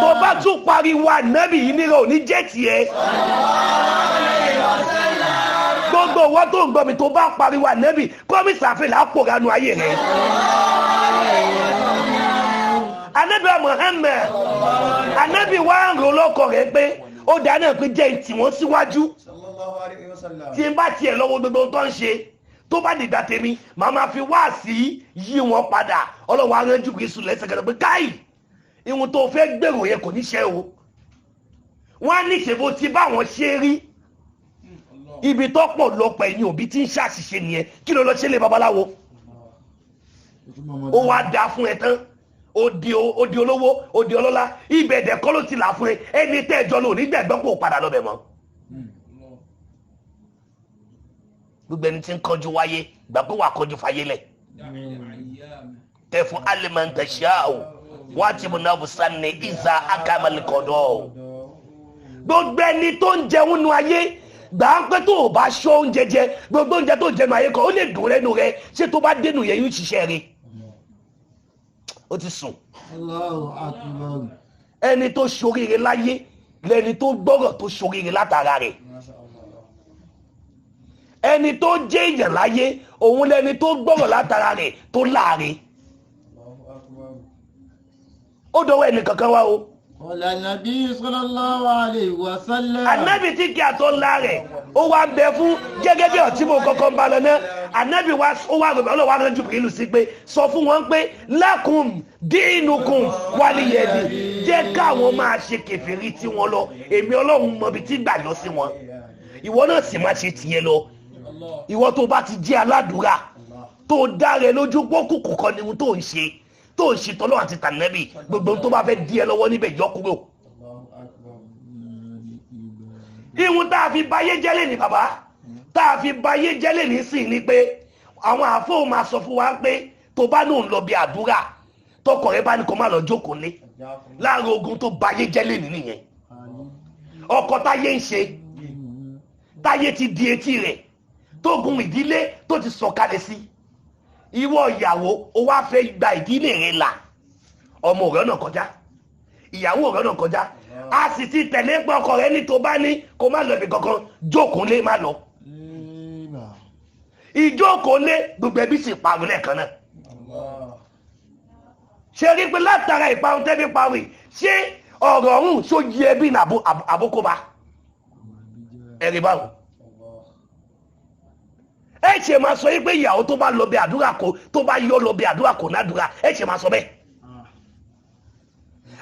tó bá tún pariwo Ànábì yìí nírò ní jẹ́ tiẹ̀. gbogbo owó tó ń gbọ́ mi tó bá pariwo Ànábì promise àfẹ́lẹ́ àpòránú ayé rẹ̀. Ànábì Muhammad, Ànábì wa ń rò lọ́kọ̀ rẹ̀ pé ó dáná pé jẹ́ ìtì wọ́n síwájú tí n bá tiẹ̀ lọ́wọ́ gbogbo tó ń ṣe tó bá dìgbà tèmi màá máa fi wá sí yí wọn padà. Ọlọ́wọ́ aránjú Jésù lẹ́sẹ̀kẹsẹ̀ pé káì ìhun tó fẹ́ gbèrò yẹn kò ní ṣe o. wọ́n á ní ìṣèbó tí báwọn ṣe rí ibi tó pọ̀ lọ́pọ̀ ẹ̀yìn òbí tí ń ṣàṣìṣe nìyẹn, kí ló lọ ṣe lé babaláwo. ó wá dá fún ẹ tán ó di olówó ó di ọlọ́lá, ibẹ̀ dẹ̀ kọ́ ló ti là fún ẹ, ẹni tẹ́ ẹjọ́ lò nígbàgbọ́ kó padà lọ́bẹ̀ mọ́. gbogbo ẹni tí ń kọjú wáyé gbà pé wà kọjú fàyè lẹ̀. tẹ̀fún alimantashau wájibun nafsan ní ìzà akamalikodo. Gbogbo ẹni tó ń jẹun nu ayé gbà ń pẹ́ tó o bá ṣọ́ oúnjẹ jẹ gbogbo oúnjẹ tó jẹnu ayé kan ó lè dùn lẹ́nu rẹ ṣé tó bá dénú yẹn yóò ṣiṣẹ́ rí ó ti sùn. Ẹni tó ṣoríire láyé lẹni tó gbọ́rọ̀ tó ṣoríire látara rẹ̀. Ẹni tó jẹ́ èèyàn láyé òun lẹni tó gbọ́rọ̀ látara rẹ̀ tó láàrin. Ó dọwọ́ ẹni kankan wá o. Olànàbí sallallahu alayhi wa sallam. Ànábì tí kí a tó ńlá rẹ̀ ó wá ń bẹ fún gẹ́gẹ́ bí ọtí mo kọ́kọ́ ń bá lọ náà. Ànábì ó wá rẹ̀ ọlọ́wà rẹ̀ jù ìlú sí pé sọ fún wọn pé lakum dinukum waliyadi jẹ́ káwọn máa ṣe kèfèrí tí wọ́n lọ èmi Ọlọ́run mọ ibi tí gbà lọ sí wọn ìwọ náà sì máa ṣe tiẹ̀ lọ. Ìwọ tó bá ti jẹ́ aládùúrà tó dá rẹ lójú pókùkù kan ni ohun tó ń ṣe tọ́lọ́ àti tànẹ́bì gbogbo tó bá fẹ́ dí ẹ lọ́wọ́ níbẹ̀ yọ kúrò. Ìhun tá a fi báyé jẹ́lẹ̀ ní bàbá tá a fi báyé jẹ́lẹ̀ ní sí ni pé àwọn àfóò máa sọ fún wa pé tó bá náà ń lọ bí àdúrà tọkọ rẹ bá ní kó má lọ jókòó lé láàrin ogun tó báyé jẹ́lẹ̀ ní nìyẹn. Ọkọ táyé ń ṣe táyé ti di etí rẹ̀ tó gun ìdílé tó ti sọ̀kalẹ̀ sí ìwọ ìyàwó ó wá fẹ́ gba ìdílé rẹ̀ là ọmọ ọ̀rọ̀ náà kọjá ìyàwó ọ̀rọ̀ náà kọjá a sì ti tẹ̀lé pé ọkọ rẹ̀ ní tó bá ní kó má lọ ibi kankan jókòó lé má lọ ìjókòó lé gbogbo ẹbí sì parun lẹ́ẹ̀kan náà. Ṣé rí pé látara ìparun tẹ́bí parun ṣé ọ̀rọ̀ ọ̀hún ṣó yí ẹbí ní àbókóbá ẹ̀rí báwọn. Ẹ ṣe máa sọ yí pé ìyàwó tó bá lọ bí àdúrà kò tó bá yọ lọ bí àdúrà kò nádùúrà ẹ ṣe máa sọ bẹ́ẹ̀.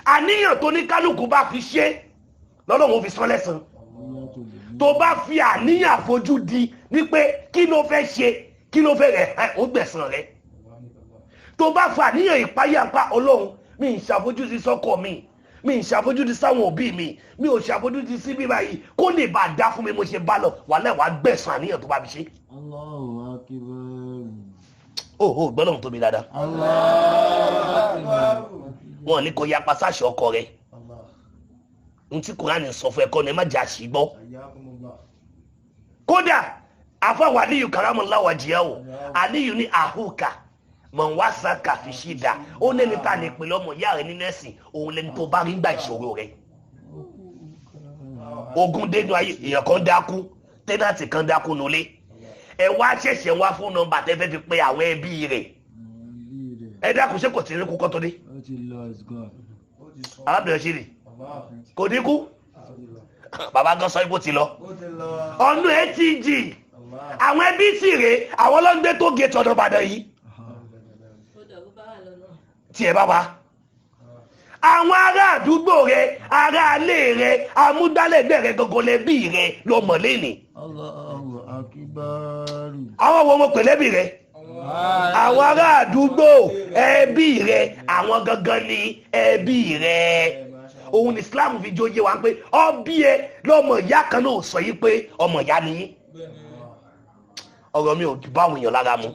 Àníyàn tó ní kálukú bá fi ṣe lọ́dọ̀ wọn fi sọ lẹ́sàn. Tó bá fi àníyàn àfojú di ní pé kí ló fẹ́ ṣe kí ló fẹ́ rẹ̀ ó gbẹ̀san rẹ̀. Tó bá fi àníyàn ìpáyàpá Ọlọ́run mi ń ṣàfojúdi sọ́kọ mi ń ṣàfojúdi sáwọn òbí mi ò ṣàfojúdi sí bíbá yìí kó lè bá dá fún mi mo ṣe bá lọ wàhálà wàá gbẹ̀san àníyàn tó bá fi ṣe. Allahu akbar. Ó gbọ́dọ̀ tó mi dáadáa. Allahu akbar. Wọ́n ní kó yapa sáṣọ ọkọ rẹ̀. N tí Kùránì sọ fún ẹ̀kọ́ ni má jà sí gbọ́. Kódà àfọwọ́ Aliyu karamallahu wajhahu Aliyu ní àhúkà mọ̀ wá sáka fi ṣí dà ó lẹ́ni tá a lè pè lọ́mọ ìyá rẹ̀ nínú ẹ̀sìn òun lẹ́ni tó bá rí gbà ìṣòro rẹ̀. Ogun dénú ayé èèyàn kan dákú tẹ́nàtì kan dákú nulẹ̀ ẹ wá ṣẹ̀ṣẹ̀ wá fún nọ́mbà tẹ́fẹ́ fi pe àwọn ẹbí rẹ̀ ẹ dákun ṣé kò tí ní kú kọ́ tó dé. Arábìnrin ṣe rè kò ní kú bàbá gan sọ ipò ti lọ ọ̀nà ẹ ti jì àwọn ẹbí sì rè àwọn ọlọ́gbẹ́ tó gé tọ̀dọ̀ Ìbàdàn yìí tí ẹ bá wá àwọn ará àdúgbò rẹ ará ilé rẹ amúgbálẹ́gbẹ̀ rẹ gọgọ lẹ́bí rẹ lọ mọ̀ lẹ́nì. Allahu akbar. Àwọn wo mo pè lẹ́bí rẹ àwọn ará àdúgbò ẹbí rẹ àwọn gangan ní ẹbí rẹ. Òun ni Islam fi jóye wa pé ọbí ẹ lọ́mọ ìyá kan náà sọ yìí pé ọmọ ìyá ni ọ̀rọ̀ mi ò bá àwọn èèyàn lára mu.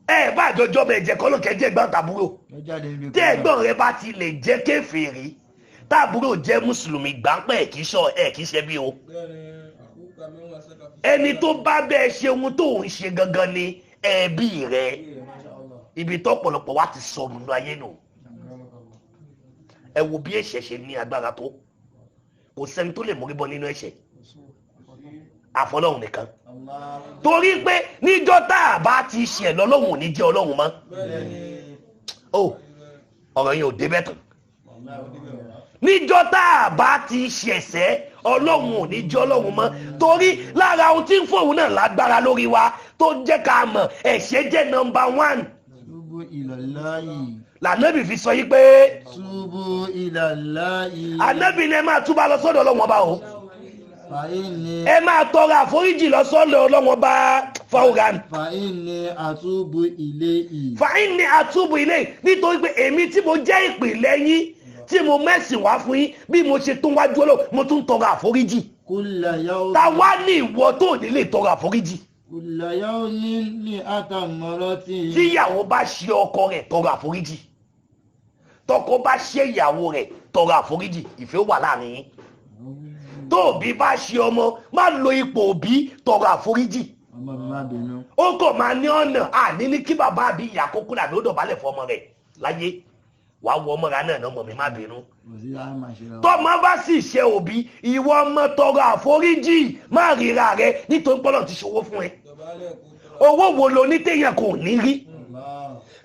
Ẹ bá àjọjọ́ bẹ̀ jẹ́ kọ́ ló kẹ́ jẹ́ ẹ̀gbọ́n tàbúrò tí ẹ̀gbọ́n rẹ bá ti lè jẹ́ kèfèrí tàbúrò jẹ́ mùsùlùmí gbáǹpẹ́ kì í ṣe bí o. Ẹni tó bá bẹ́ẹ̀ ṣe ohun tó ń ṣe gangan ni ẹbí rẹ ibi tó pọ̀lọpọ̀ wá ti sọ nínú ayé nù. Ẹ wo bí ẹ̀ṣẹ̀ ṣe ní agbára tó kò sẹ́ni tó lè mórí bọ́ nínú ẹ̀ṣẹ̀ àfọlọ́hun nìkan torí pé níjọ́ tá a bá ti ṣe lọ́lọ́hun ò ní jẹ́ Ọlọ́hun mọ́ ọ̀rọ̀ yẹn ò débẹ̀ tán níjọ́ tá a bá ti ṣẹ̀ṣẹ̀ Ọlọ́hun ò ní jẹ́ Ọlọ́hun mọ́ torí lára ohun tí ń fòun náà lágbára lórí wa tó jẹ́ ká mọ̀ ẹ̀ṣẹ̀ jẹ́ nọ́mbà 1. Túbú ilallahi. Lànábì fi sọ yí pé Túbú ilallahi. Ànábì ni ẹ máa túbà lọ sọ́dọ̀ Ọlọ́hun Ọba o. Ẹ máa tọrọ àforíjì lọ sọ́dọ̀ Ọlọ́hun Ọba fawran. Fa'inni atubu ilayhi. Fa'inni atubu ilayhi nítorí pé èmi tí mo jẹ́ ìpìlẹ̀ yín tí mo mẹ́sìn wá fún yín bí mo ṣe tún wájú Ọlọ́hun mo tún tọrọ àforíjì. Kulla yawmin. Ta wá ní ìwọ tó ní lè tọrọ àforíjì. tíyàwó bá ṣe ọkọ rẹ̀ tọrọ àforíjì tọkọ bá ṣe ìyàwó rẹ̀ tọrọ àforíjì ìfẹ́ wà láàrin yín tó òbí bá ṣe ọmọ má lo ipò òbí tọrọ àforíjì ó kò máa ní ọ̀nà àní ní kí bàbá àbí ìyá kókó làbí ó dọ̀bálẹ̀ fọmọ rẹ̀ láyé wàá wọ ọmọ rà náà ọmọ mi má bínú tọmọ bá sì ṣe òbí ìwọ ọmọ tọrọ àforíjì má ríra rẹ nítorí pọ́lọ̀ ti ṣòwò fún ẹ owó wo lo ní téèyàn kò ní rí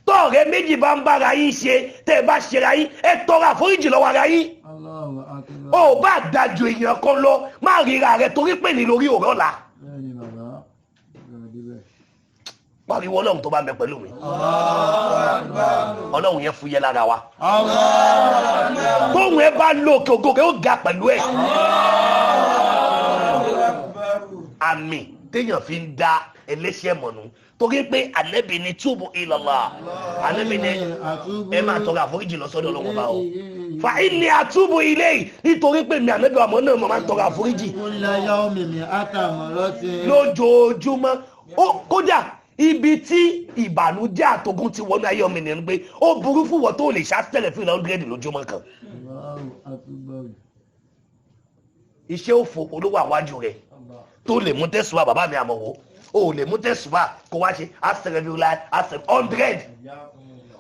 tọ́ọ̀rẹ́ méjì bá ń bára yín ṣe tẹ́ ẹ bá ṣera yín ẹ tọrọ àforíjì lọ́wọ́ ara yín ó bá dájú èèyàn kan lọ má ríra rẹ torí pé ní lórí òrọ́ la pariwo ọlọ́run tó bá ń bẹ pẹ̀lú mi ọlọ́run yẹn fúyẹ́ lára wa tóun ẹ bá lókè ògókè ó ga pẹ̀lú ẹ àmì téèyàn fi ń da ẹlẹ́ṣẹ̀ mọ̀nù torí pé ànábì ní túbù ilallah ànábì ní ẹ máa tọrọ àforíjì lọ sọ́dọ̀ Ọlọ́run bá o fa inni àtúbù ilayhi nítorí pé mi ànábì ọmọ náà mo máa ń tọrọ àforíjì lójoojúmọ́ kódà ibi tí ìbànújẹ́ àtògùn ti wọnú ayé ọmọ ènìyàn pé ó burú fún wọn tó lè ṣàtẹ̀lẹ̀ fún ìlànà 100 lójúmọ́ kan iṣẹ́ òfò olówó àwájú rẹ̀ tó lè mú tẹ̀sùwà bàbá mi àmọ̀wò o lè mú tẹ̀sùwà kó wá ṣe astagfirullah 100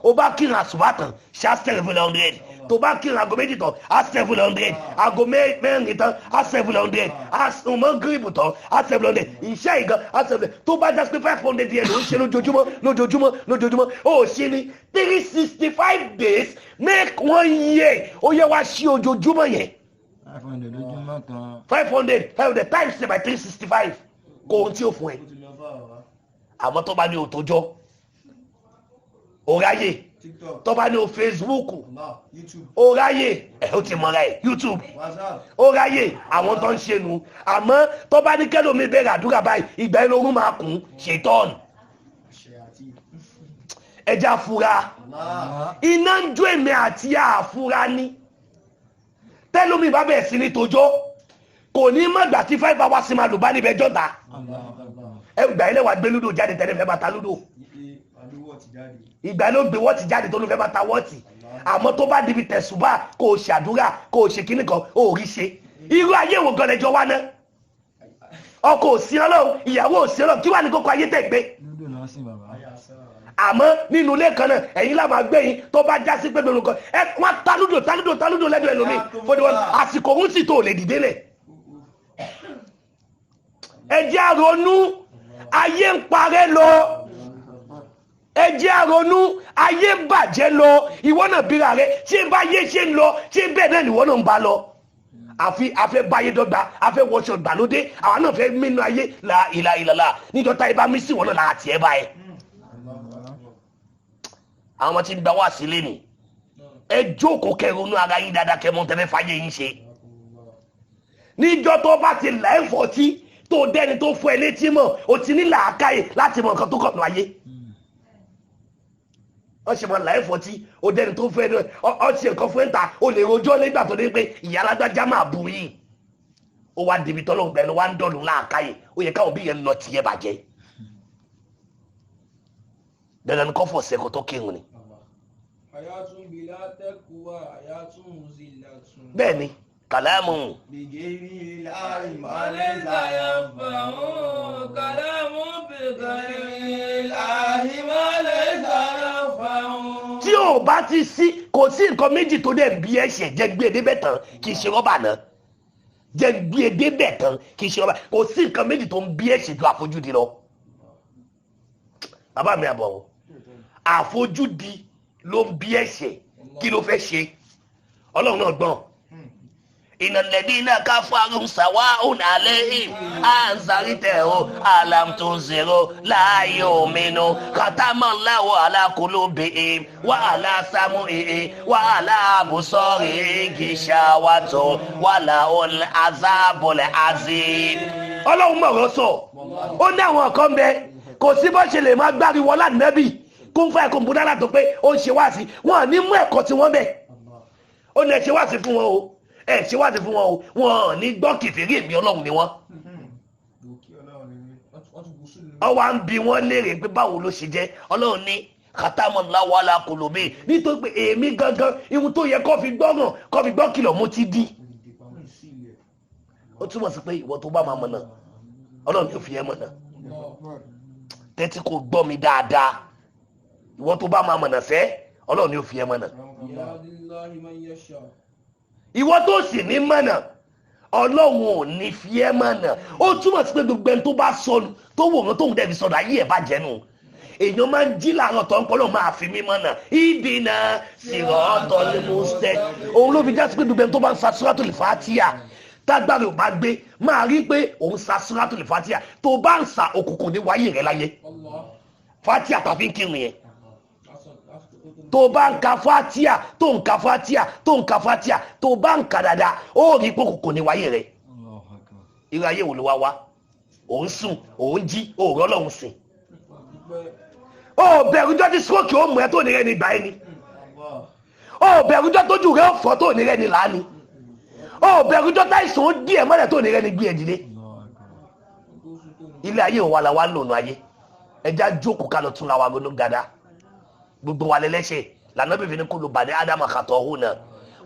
o bá kíran àsùbá tán ṣe astagfirullah 100 tó bá kíran aago méjì tán astagfirullah 100 aago mẹ́rin tán astagfirullah 100 asùnmọ́ gíríbù tán astagfirullah 100 iṣẹ́ ìgan astagfirullah tó bá já pé 500 yẹn ló ń ṣe lójoojúmọ́ ó ṣe ní 365 days make 1 year ó yẹ wá sí ojoojúmọ́ yẹn 500 times by 365 kò ohun tí ó fún ẹ àmọ́ tó bá ní o tójọ́ o ráyè tó bá ní o Facebook o ráyè ó ti mọ́ra ẹ̀ YouTube o ráyè àwọn tó ń ṣe nu àmọ́ tó bá ní kẹ́lómi bẹ̀rẹ̀ àdúrà báyìí ìgbà inú orun máa kún ṣètọ́n ẹja fura iná ń jó èmi àti àfura ní tẹ́lómi bá bẹ̀rẹ̀ sí ní tójọ́ kò ní mọ̀gbà tí 5 hours máa lò bá níbẹ̀ jọ́ta ẹgbà ilé wa gbé lúdò jáde tẹ́lẹ̀ fẹ́ bá ta lúdò ìgbà ló gbé wọ́ọ̀tì jáde tó ló fẹ́ bá ta wọ́ọ̀tì àmọ́ tó bá dibi tẹ̀sùbà kò ṣàdúrà kò ṣe kíní kan ó rí ṣe irú ayé wo gan lẹ́jọ́ wá ná ọkọ òsì ọlọ́run ìyàwó òsì ọlọ́run kí wà ní kókó ayé tẹ̀ gbé àmọ́ nínú ilé kan náà ẹ̀yin lá máa gbé yín tó bá já sí pé lónìí kan ẹ wọ́n ta lúdò lẹ́dọ̀ ẹlòmíì fọdún àsìkò òun sì tó lè dìde lẹ̀ ẹ jẹ́ àrònú ayé ń parẹ́ lọ ẹ jẹ́ àrònú ayé ń bàjẹ́ lọ ìwọ náà bíra rẹ tí bá yé ṣe ń lọ tí bẹ́ẹ̀ náà nìwọ náà ń bá lọ afẹ́ báyé dọ́gba afẹ́ wọṣọ ìgbàlódé àwọn náà fẹ́ mínú ayé la ìlà ìlàlà níjọta ibà mí sí wọn náà láti ẹ báyẹ àwọn ọmọ tí ń gba wá sílé ni ẹ jókòó kẹrùnú ara yín dáadáa kẹmọ tẹfẹ fàyè yín ṣe níjọ tó bá ti là ẹ́ fọ́tí tó dẹ́ni tó fún ẹ létí mọ̀ o ti ní làákàyè láti mọ̀ nǹkan tó kọ̀ nù ayé wọ́n ṣe mọ̀ là ẹ́ fọ́tí o dẹ́ni tó fún ẹ ọ ṣe nǹkan fún ẹ̀ ta o lè rojọ́ nígbà tó dé pé ìyá alágbájá máa bù yín ó wá débi tọ́lọ́ gbẹ ló wá ń dọ̀lù làákàyè ó yẹ káwọn bí yẹn lọ tiẹ̀ bàjẹ́ dandan ni kò fọ̀ sẹ́kọ̀ tó kírun ni bẹ́ẹ̀ ni kàlámù tí ò bá ti sí kò sí nǹkan méjì tó dẹ̀ bí ẹ̀ṣẹ̀ jẹ́ gbé débẹ̀ tán kì í ṣe rọ́bà náà jẹ́ gbé débẹ̀ tán kì í ṣe rọ́bà kò sí nǹkan méjì tó ń bí ẹ̀ṣẹ̀ ju àfojúdi lọ bàbá mi àbọ̀ àfojúdi ló ń bí ẹ̀ṣẹ̀ kí ló fẹ́ ṣe ọlọ́run náà gbọ́n إن الذين كفروا سواء عليهم أنذرتهم أم لم تنذروا لا يؤمنون ختم الله على قلوبهم وعلى سمعهم وعلى أبصارهم غشاوة ولهم العذاب العظيم ọlọ́run mọ̀rọ̀ sọ ó ní àwọn kan bẹ kò sí bó ṣe lè máa gbáriwọ lánàbì kún fún ẹ̀kọ́ búdálà tó pé ó ń ṣe wáàsí wọn ní mú ẹ̀kọ́ tí wọ́n bẹ̀ ó ní ẹ ṣe wáàsí fún wọn o ẹ ṣe wáàsí fún wọn o wọn ní gbọ́ kìfìrí èmi ọlọ́run ni wọ́n ó wá ń bi wọ́n léèrè pé báwo ló ṣe jẹ́ Ọlọ́run ní khatamallahu ala qulubi nítorí pé èmi gangan ihun tó yẹ kó fi gbọ́ kìlọ̀ mo ti di. Ó túmọ̀ sí pé ìwọ tó bá máa mọ̀nà Ọlọ́run yóò fi ẹ́ mọ̀nà. Tẹ́tí kò gbọ́ mi dáadáa ìwọ tó bá máa mọ̀nà fẹ́ Ọlọ́run yóò fi ẹ́ mọ̀nà. Ìwọ tó sì ní mọ̀nà Ọlọ́run ò ní fi ẹ́ mọ̀nà. Ó túmọ̀ sí pé gbogbo ẹni tó bá sọnù tó wò wọ́n tó ń dẹ́bi sọnù ayé ẹ̀ bá jẹ́nu. Èèyàn máa ń jí láàárọ̀ tó ń pọ́ lọ́wọ́ máa fi mí mọ̀nà ìdènà siratal mustaqim. Òun ló fi já sí pé gbogbo ẹni tó bá ń sa Suratul Fatiha tágbàrẹ̀ ò bá gbé máa rí pé òun sa Suratul Fatiha tó bá ń sa òkùnkùn ní wáyé rẹ̀ láyé. Fatiha tàbí ń kírun yẹn tó bá ń ka Fatiha tó ń ka Fatiha tó ń ka Fatiha tó bá ń ka dáadáa ó rí pé òkùnkùn ní wáyé rẹ̀. Irú ayé wo ló wá wá òun sùn òun jí òun Ọlọ́run sìn. Ó bẹ̀rùjọ́ tí stroke ó mú ẹ tó ní rẹ̀ ní ìgbà ẹni. Ó bẹ̀rùjọ́ tójú rẹ̀ ó fọ́ tó ní rẹ̀ ní làánì. Ó bẹ̀rùjọ́ táìsàn ó dí ẹ̀ mọ́lẹ̀ tó ní rẹ̀ ní gbé ẹ̀dílé. Ilé ayé òun wà láwa lònà ayé ẹja jókòó ká lọ túnra wa gbóná gada gbogbo wa lẹ́lẹ́ṣẹ̀ lànà bíbí ní kullu bani ádámà khata'una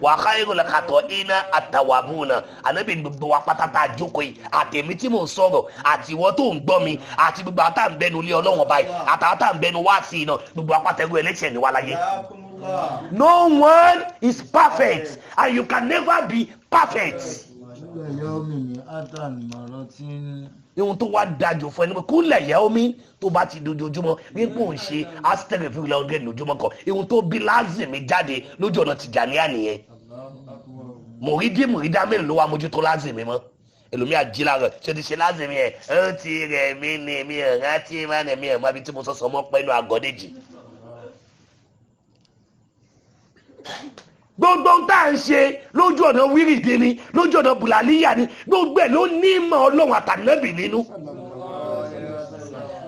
wa khayrul khata'ina at-tawwabuna. Ànábì gbogbo wa pátátá jókòó yìí àtẹ̀mí tí mò ń sọ̀rọ̀ àti ìwọ tó ń gbọ́ mi àti gbogbo àtà ń bẹnu ilé Ọlọ́run báyìí àtàtà ń bẹnu wá sí iná gbogbo apátẹ́rù ẹlẹ́ṣẹ̀ ní wa láyé. No one is perfect and you can never be perfect. Ihun tó wá dájú fún ẹni pé kúlẹ̀ yẹ omi tó bá ti dojoojúmọ́ nípò ń ṣe astẹ́rẹ̀ fún ilẹ̀ ọ̀gẹ́ lójúmọ́ kan ihun tó bí lázìmí jáde lójú ọ̀nà Tìjàníyà nìyẹn. mùrídá mélòó ló wá mójútó lázìmí mọ́ ẹlòmíà jí láàárọ̀ ṣe ti ṣe lázìmí ẹ̀ ó ti rẹ̀ mí ni mi ò rántí má nà mí ẹ̀ má bí tí mo sọ̀sọ̀ mọ́ pẹ́nu àgọ́dẹ́jì. Gbogbo ń tá à ń ṣe lójú ọ̀nà wíìrìdì ni lójú ọ̀nà bùlàlíyà ni gbogbo ẹ̀ ló ní ìmọ̀ Ọlọ́run àtànábì nínú.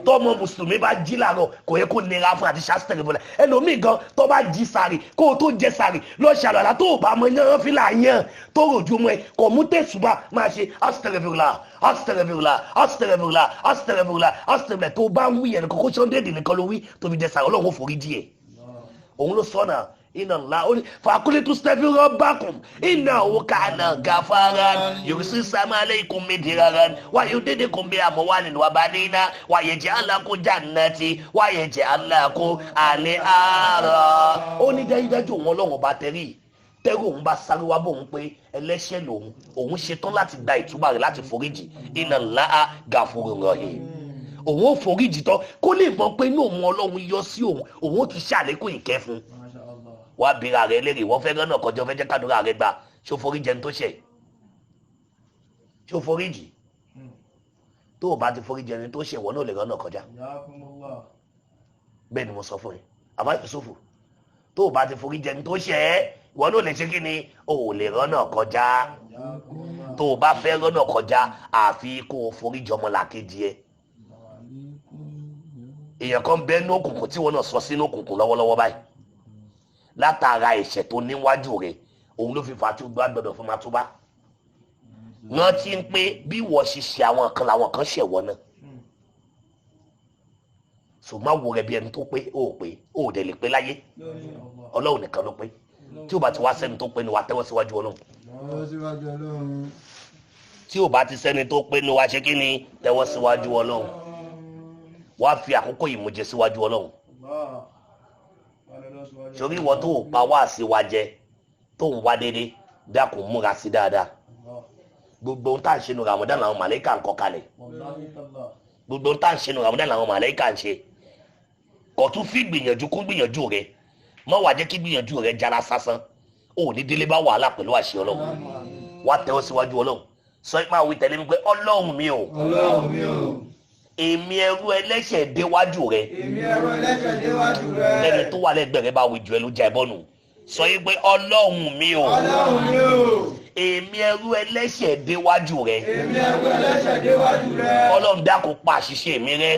Tọ́mọ mùsùlùmí bá jí láàárọ̀ kò yẹ kó nira fún àti ṣàṣìtẹ̀lẹ̀ bọ̀lẹ̀ ẹlòmíì gan tó bá jí sàrì kó o tó jẹ sàrì lọ ṣàlọ́lá tó o bá mọ yán fílà yàn tó rojú mọ́ ẹ kò mú tẹ̀sùbà máa ṣe astaghfirullah astaghfirullah astaghfirullah astaghfirullah astaghfirullah tó bá ń wí yẹn kókó ṣọ́ndéèdì nìkan ló wí tó fi jẹ sàrì Ọlọ́run forí díẹ̀. Òun ló sọ́nà inna Allah faqultu astaghfiru rabbakum innahu kana ghafaran yursil samaa alaykum midraran wa yumdidukum bi amwalin wa banina wa yaj'al lakum jannati wa yaj'al lakum anhara. Ó ní dájúdájú òun Ọlọ́run bá tẹ̀rí òun bá sáré wá bóun pé ẹlẹ́ṣẹ̀ lòun òun ṣetán láti gba ìtúbà rẹ̀ láti foríjì inna Allah ghafurur rahim. Òun ó foríjì tán kó lè mọ̀ pé inú òun Ọlọ́run yọ sí òun ó ti ṣàlékún ìkẹ́ fún wá bíra rẹ léèrè wọ́n fẹ́ rán náà kọjá fẹ́ jẹ́ kádùrà rẹ gbà ṣó foríjì ẹni tó ṣẹ̀ ṣó foríjì tó o bá ti foríjì ẹni tó ṣẹ̀ wọ́n náà lè rán náà kọjá bẹ́ẹ̀ ni mo sọ fún yín àbá Yusufu tó o bá ti foríjì ẹni tó ṣẹ̀ wọ́n náà lè ṣe kí ni o ò lè rán náà kọjá tó o bá fẹ́ rán náà kọjá àfi kó o foríjì ọmọlàkejì ẹ. Èèyàn kan bẹ́ẹ̀ ní òkùnkùn tí wọ́n náà sọ sínú òkùnkùn lọ́wọ́lọ́wọ́ báyìí látara ẹ̀ṣẹ̀ tó níwájú rẹ̀ òun ló fi fà tí ó gbọ́dọ̀ fún matúbá. Wọ́n ti ń pé bí wọ́n ṣiṣẹ́ àwọn kan làwọn kan ṣẹ̀wọ́ náà. Ṣùgbọ́n wo rẹ̀ bí ẹni tó pé ó dẹ̀ lè pé láyé Ọlọ́run nìkan ló pé tí ó bá ti wá sẹ́ni tó pé ni wàá tẹ́wọ́ síwájú Ọlọ́run. Tí ó bá ti sẹ́ni tó pé ni wàá ṣe kí ni tẹ́wọ́ síwájú Ọlọ́run. Wàá fi àkókò ìmújẹ síwájú Ọlọ́run. Sórí ìwọ tó pa wá sí wa jẹ tó ń wá dédé dákun múra sí dáadáa. Gbogbo ohun tá à ń ṣe nu Ramadan làwọn màláíkà ń kọ kalẹ̀. Gbogbo ohun tá à ń ṣe nu Ramadan làwọn màláíkà ń ṣe. Kò tún fi gbìyànjú kún gbìyànjú rẹ mọ́ wàá jẹ́ kí gbìyànjú rẹ jára sásán ó ní délé bá wàhálà pẹ̀lú àṣẹ Ọlọ́run. Wá tẹ́wọ́ síwájú Ọlọ́run sọ máa wí tẹ̀lé mi pé Ọlọ́run mi ò èmi ẹrú ẹlẹ́ṣẹ̀ déwájú rẹ lẹ́ni tó wà lẹ́gbẹ̀ẹ́ rẹ bá wí jù ẹ ló já ẹ bọ́nu sọ yìí pé Ọlọ́run mi ò èmi ẹrú ẹlẹ́ṣẹ̀ déwájú rẹ. èmi ẹrú ẹlẹ́ṣẹ̀ déwájú rẹ. Ọlọ́run dákun pa àṣìṣe mi rẹ́.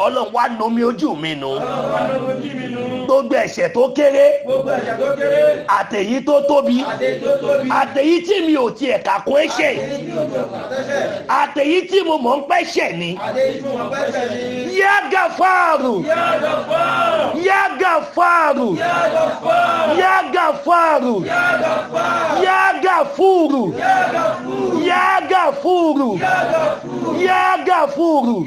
Ọlọ́run wá nomi ojú mi nù. Gbogbo ẹ̀ṣẹ̀ tó kéré. Àtèyí tó tóbi. Àtèyí tí mi ò tiẹ̀ kà kún ẹ̀ṣẹ̀. Àtèyí tí mo mọ̀ ń pẹ́ṣẹ̀ ni. Yá Gàfárù. Yá Gàfárù. Yá Gàfárù. Yá Gàfúrù. Yá Gàfúrù. Yá Gàfúrù.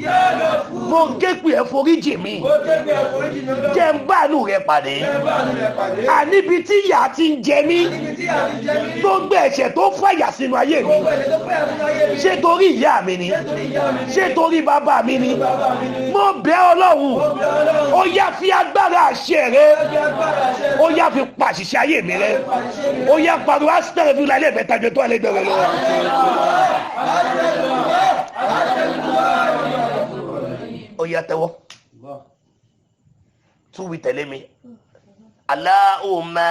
Mo ké pè ẹ́ foríjì mi. Jẹ́ ń bánú rẹ pàdé. Àníbi tí ìyà ti ń jẹ mí. Tó gbé ẹ̀ṣẹ̀ tó fàyà sínú ayé mi. Ṣé torí ìyá mi ni? Ṣé torí bàbá mi ni? Mo bẹ̀ Ọlọ́run. Ó yá fi agbára àṣẹ rẹ. Ó yá fi pàṣìṣe ayé mi rẹ. Ó yá pariwo astaghfirullah lẹ́ẹ̀mẹ́ta jọ tó àlẹ́ bẹ̀rẹ̀ lọ. Ó yá tẹ́wọ́. Tún wí tẹ̀lé mi. Allahumma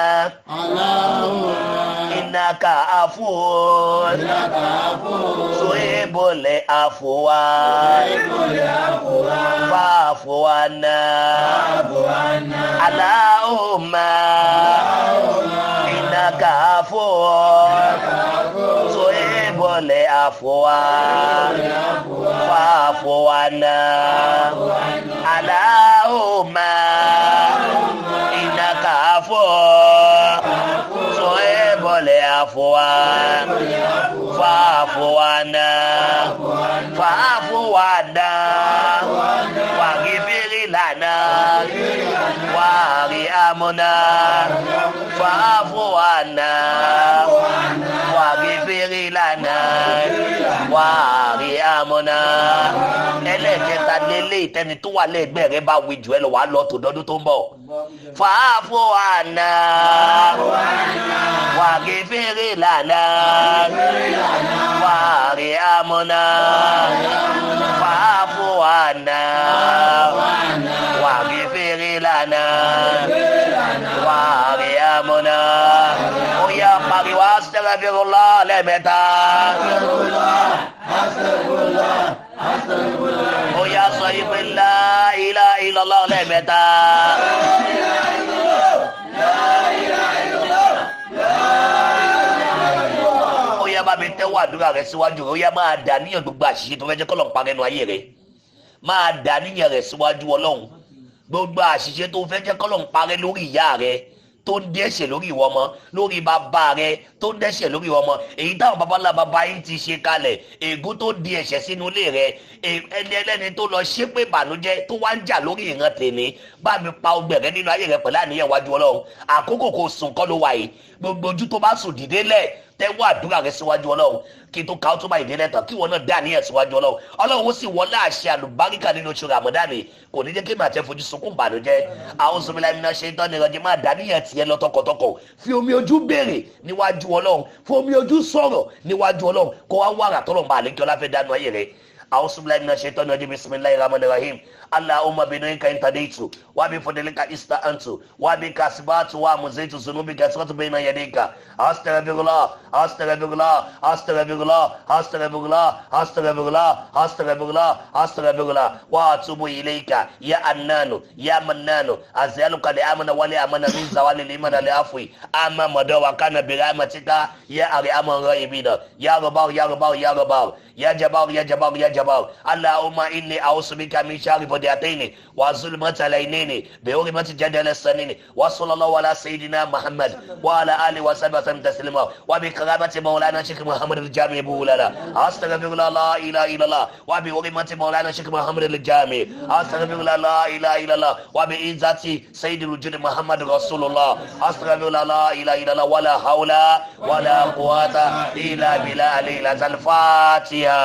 innaka afuwwun tuhibbul afwa fa'fu anna. Allahumma innaka afuwwun tuhibbul afwa fa'fu anna. Allahumma innaka afuwwun tuhibbul afwa fa'fu anna. Fa'fu anna waghfir lana warhamna. Fa'fu anna waghfir lana warhamna. Ẹlẹ́kẹta lélẹ̀ ìtẹni tó wà lẹ́gbẹ̀ẹ́ rẹ bá wí jù ẹ lọ wà lọ tó dọ́dún tó ń bọ̀. Fa'fu anna waghfir lana warhamna. Fa'fu anna waghfir lana warhamna. Ó yá pariwo astaghfirullah lẹ́ẹ̀mẹ́ta. Ó yá sọ yìí pé la ilaha illallah lẹ́ẹ̀mẹ́ta. Ó yá bá mi tẹ́wọ́ àdúrà rẹ síwájú rẹ. Ó yá máa dà níyàn gbogbo àṣìṣe tó fẹ́ jẹ́ k'Ọlọ́run parẹ́ nínú ayé rẹ. Máa dà níyàn rẹ síwájú Ọlọ́run. Gbogbo àṣìṣe tó fẹ́ jẹ́ k'Ọlọ́run parẹ́ lórí ìyá rẹ tó ń dẹ́ṣẹ̀ lórí ìwọ ọmọ, lórí bàbá rẹ tó ń dẹ́ṣẹ̀ lórí ìwọ ọmọ, èyí táwọn babalá bàbá yín ti ṣe kalẹ̀, ègún tó di ẹ̀ṣẹ̀ sínú ilé rẹ, ẹni ẹlẹ́ni tó lọ ṣépè ìbànújẹ́ tó wá ń jà lórí ìran tèmi, bá mi pa ọgbẹ̀ rẹ nínú ayé rẹ pẹ̀lú àníyàn wájú Ọlọ́run. Àkókò kò sùn kọ́ ló wà yìí, gbogbo ojú tó bá sùn dìde lẹ̀, tẹ́wọ́ àdúrà rẹ síwájú Ọlọ́run kí n tó ka ó tó bá ìdílé tán kí wọn náà dá níyàn síwájú Ọlọ́run. Ọlọ́run ó sì wọlé àṣẹ àlùbáríkà nínú oṣù Ramadan kò ní jẹ́ kí màá tẹ́ fojú sunkún ìbànújẹ́. A'udhu billahi minash shaitani rajim. Máa dá níyàn tiẹ̀ lọ tọkàntọkàn, fi omi ojú béèrè níwájú Ọlọ́run, fi omi ojú sọ̀rọ̀ níwájú Ọlọ́run kó wá wàrà tọ́lọ̀ bá àlékí ọlá fẹ́ dánú ayé rẹ̀. A'udhu billahi minash shaitani rajim. Bismillahir rahmanir rahim. Allahumma binurika intadaitu wa bifadlika ista'antu wa bika asbatu wa muzaitu zunubika asqatu baina yadayka astaghfirullah astaghfirullah astaghfirullah astaghfirullah astaghfirullah astaghfirullah astaghfirullah wa atubu ilayka ya annanu ya mannanu azyaluka li amana wa li amana min zawali liman li afwi amma madawa kana bi rahmatika ya arhamar rahimin ya rabbah ya rabbah ya rabbah ya jabbar ya jabbar ya jabbar. Allahumma inni a'udhu bika min sharri فديتين وظلمة العينين بحرمة جدل السنين وصلى الله على سيدنا محمد وعلى آله وصحبه وسلم تسليما وبكرامة مولانا شيخ محمد الجامع بولالا أستغفر الله لا إله إلا الله وبحرمة مولانا شيخ محمد الجامع أستغفر الله لا إله إلا الله وبعزة سيد الوجود محمد رسول الله أستغفر الله لا إله إلا الله ولا حول ولا قوة إلا بالله الفاتحة.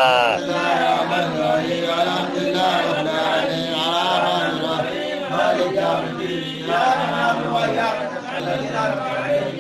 مالك يوم الدين إياك نعبد وإياك نستعين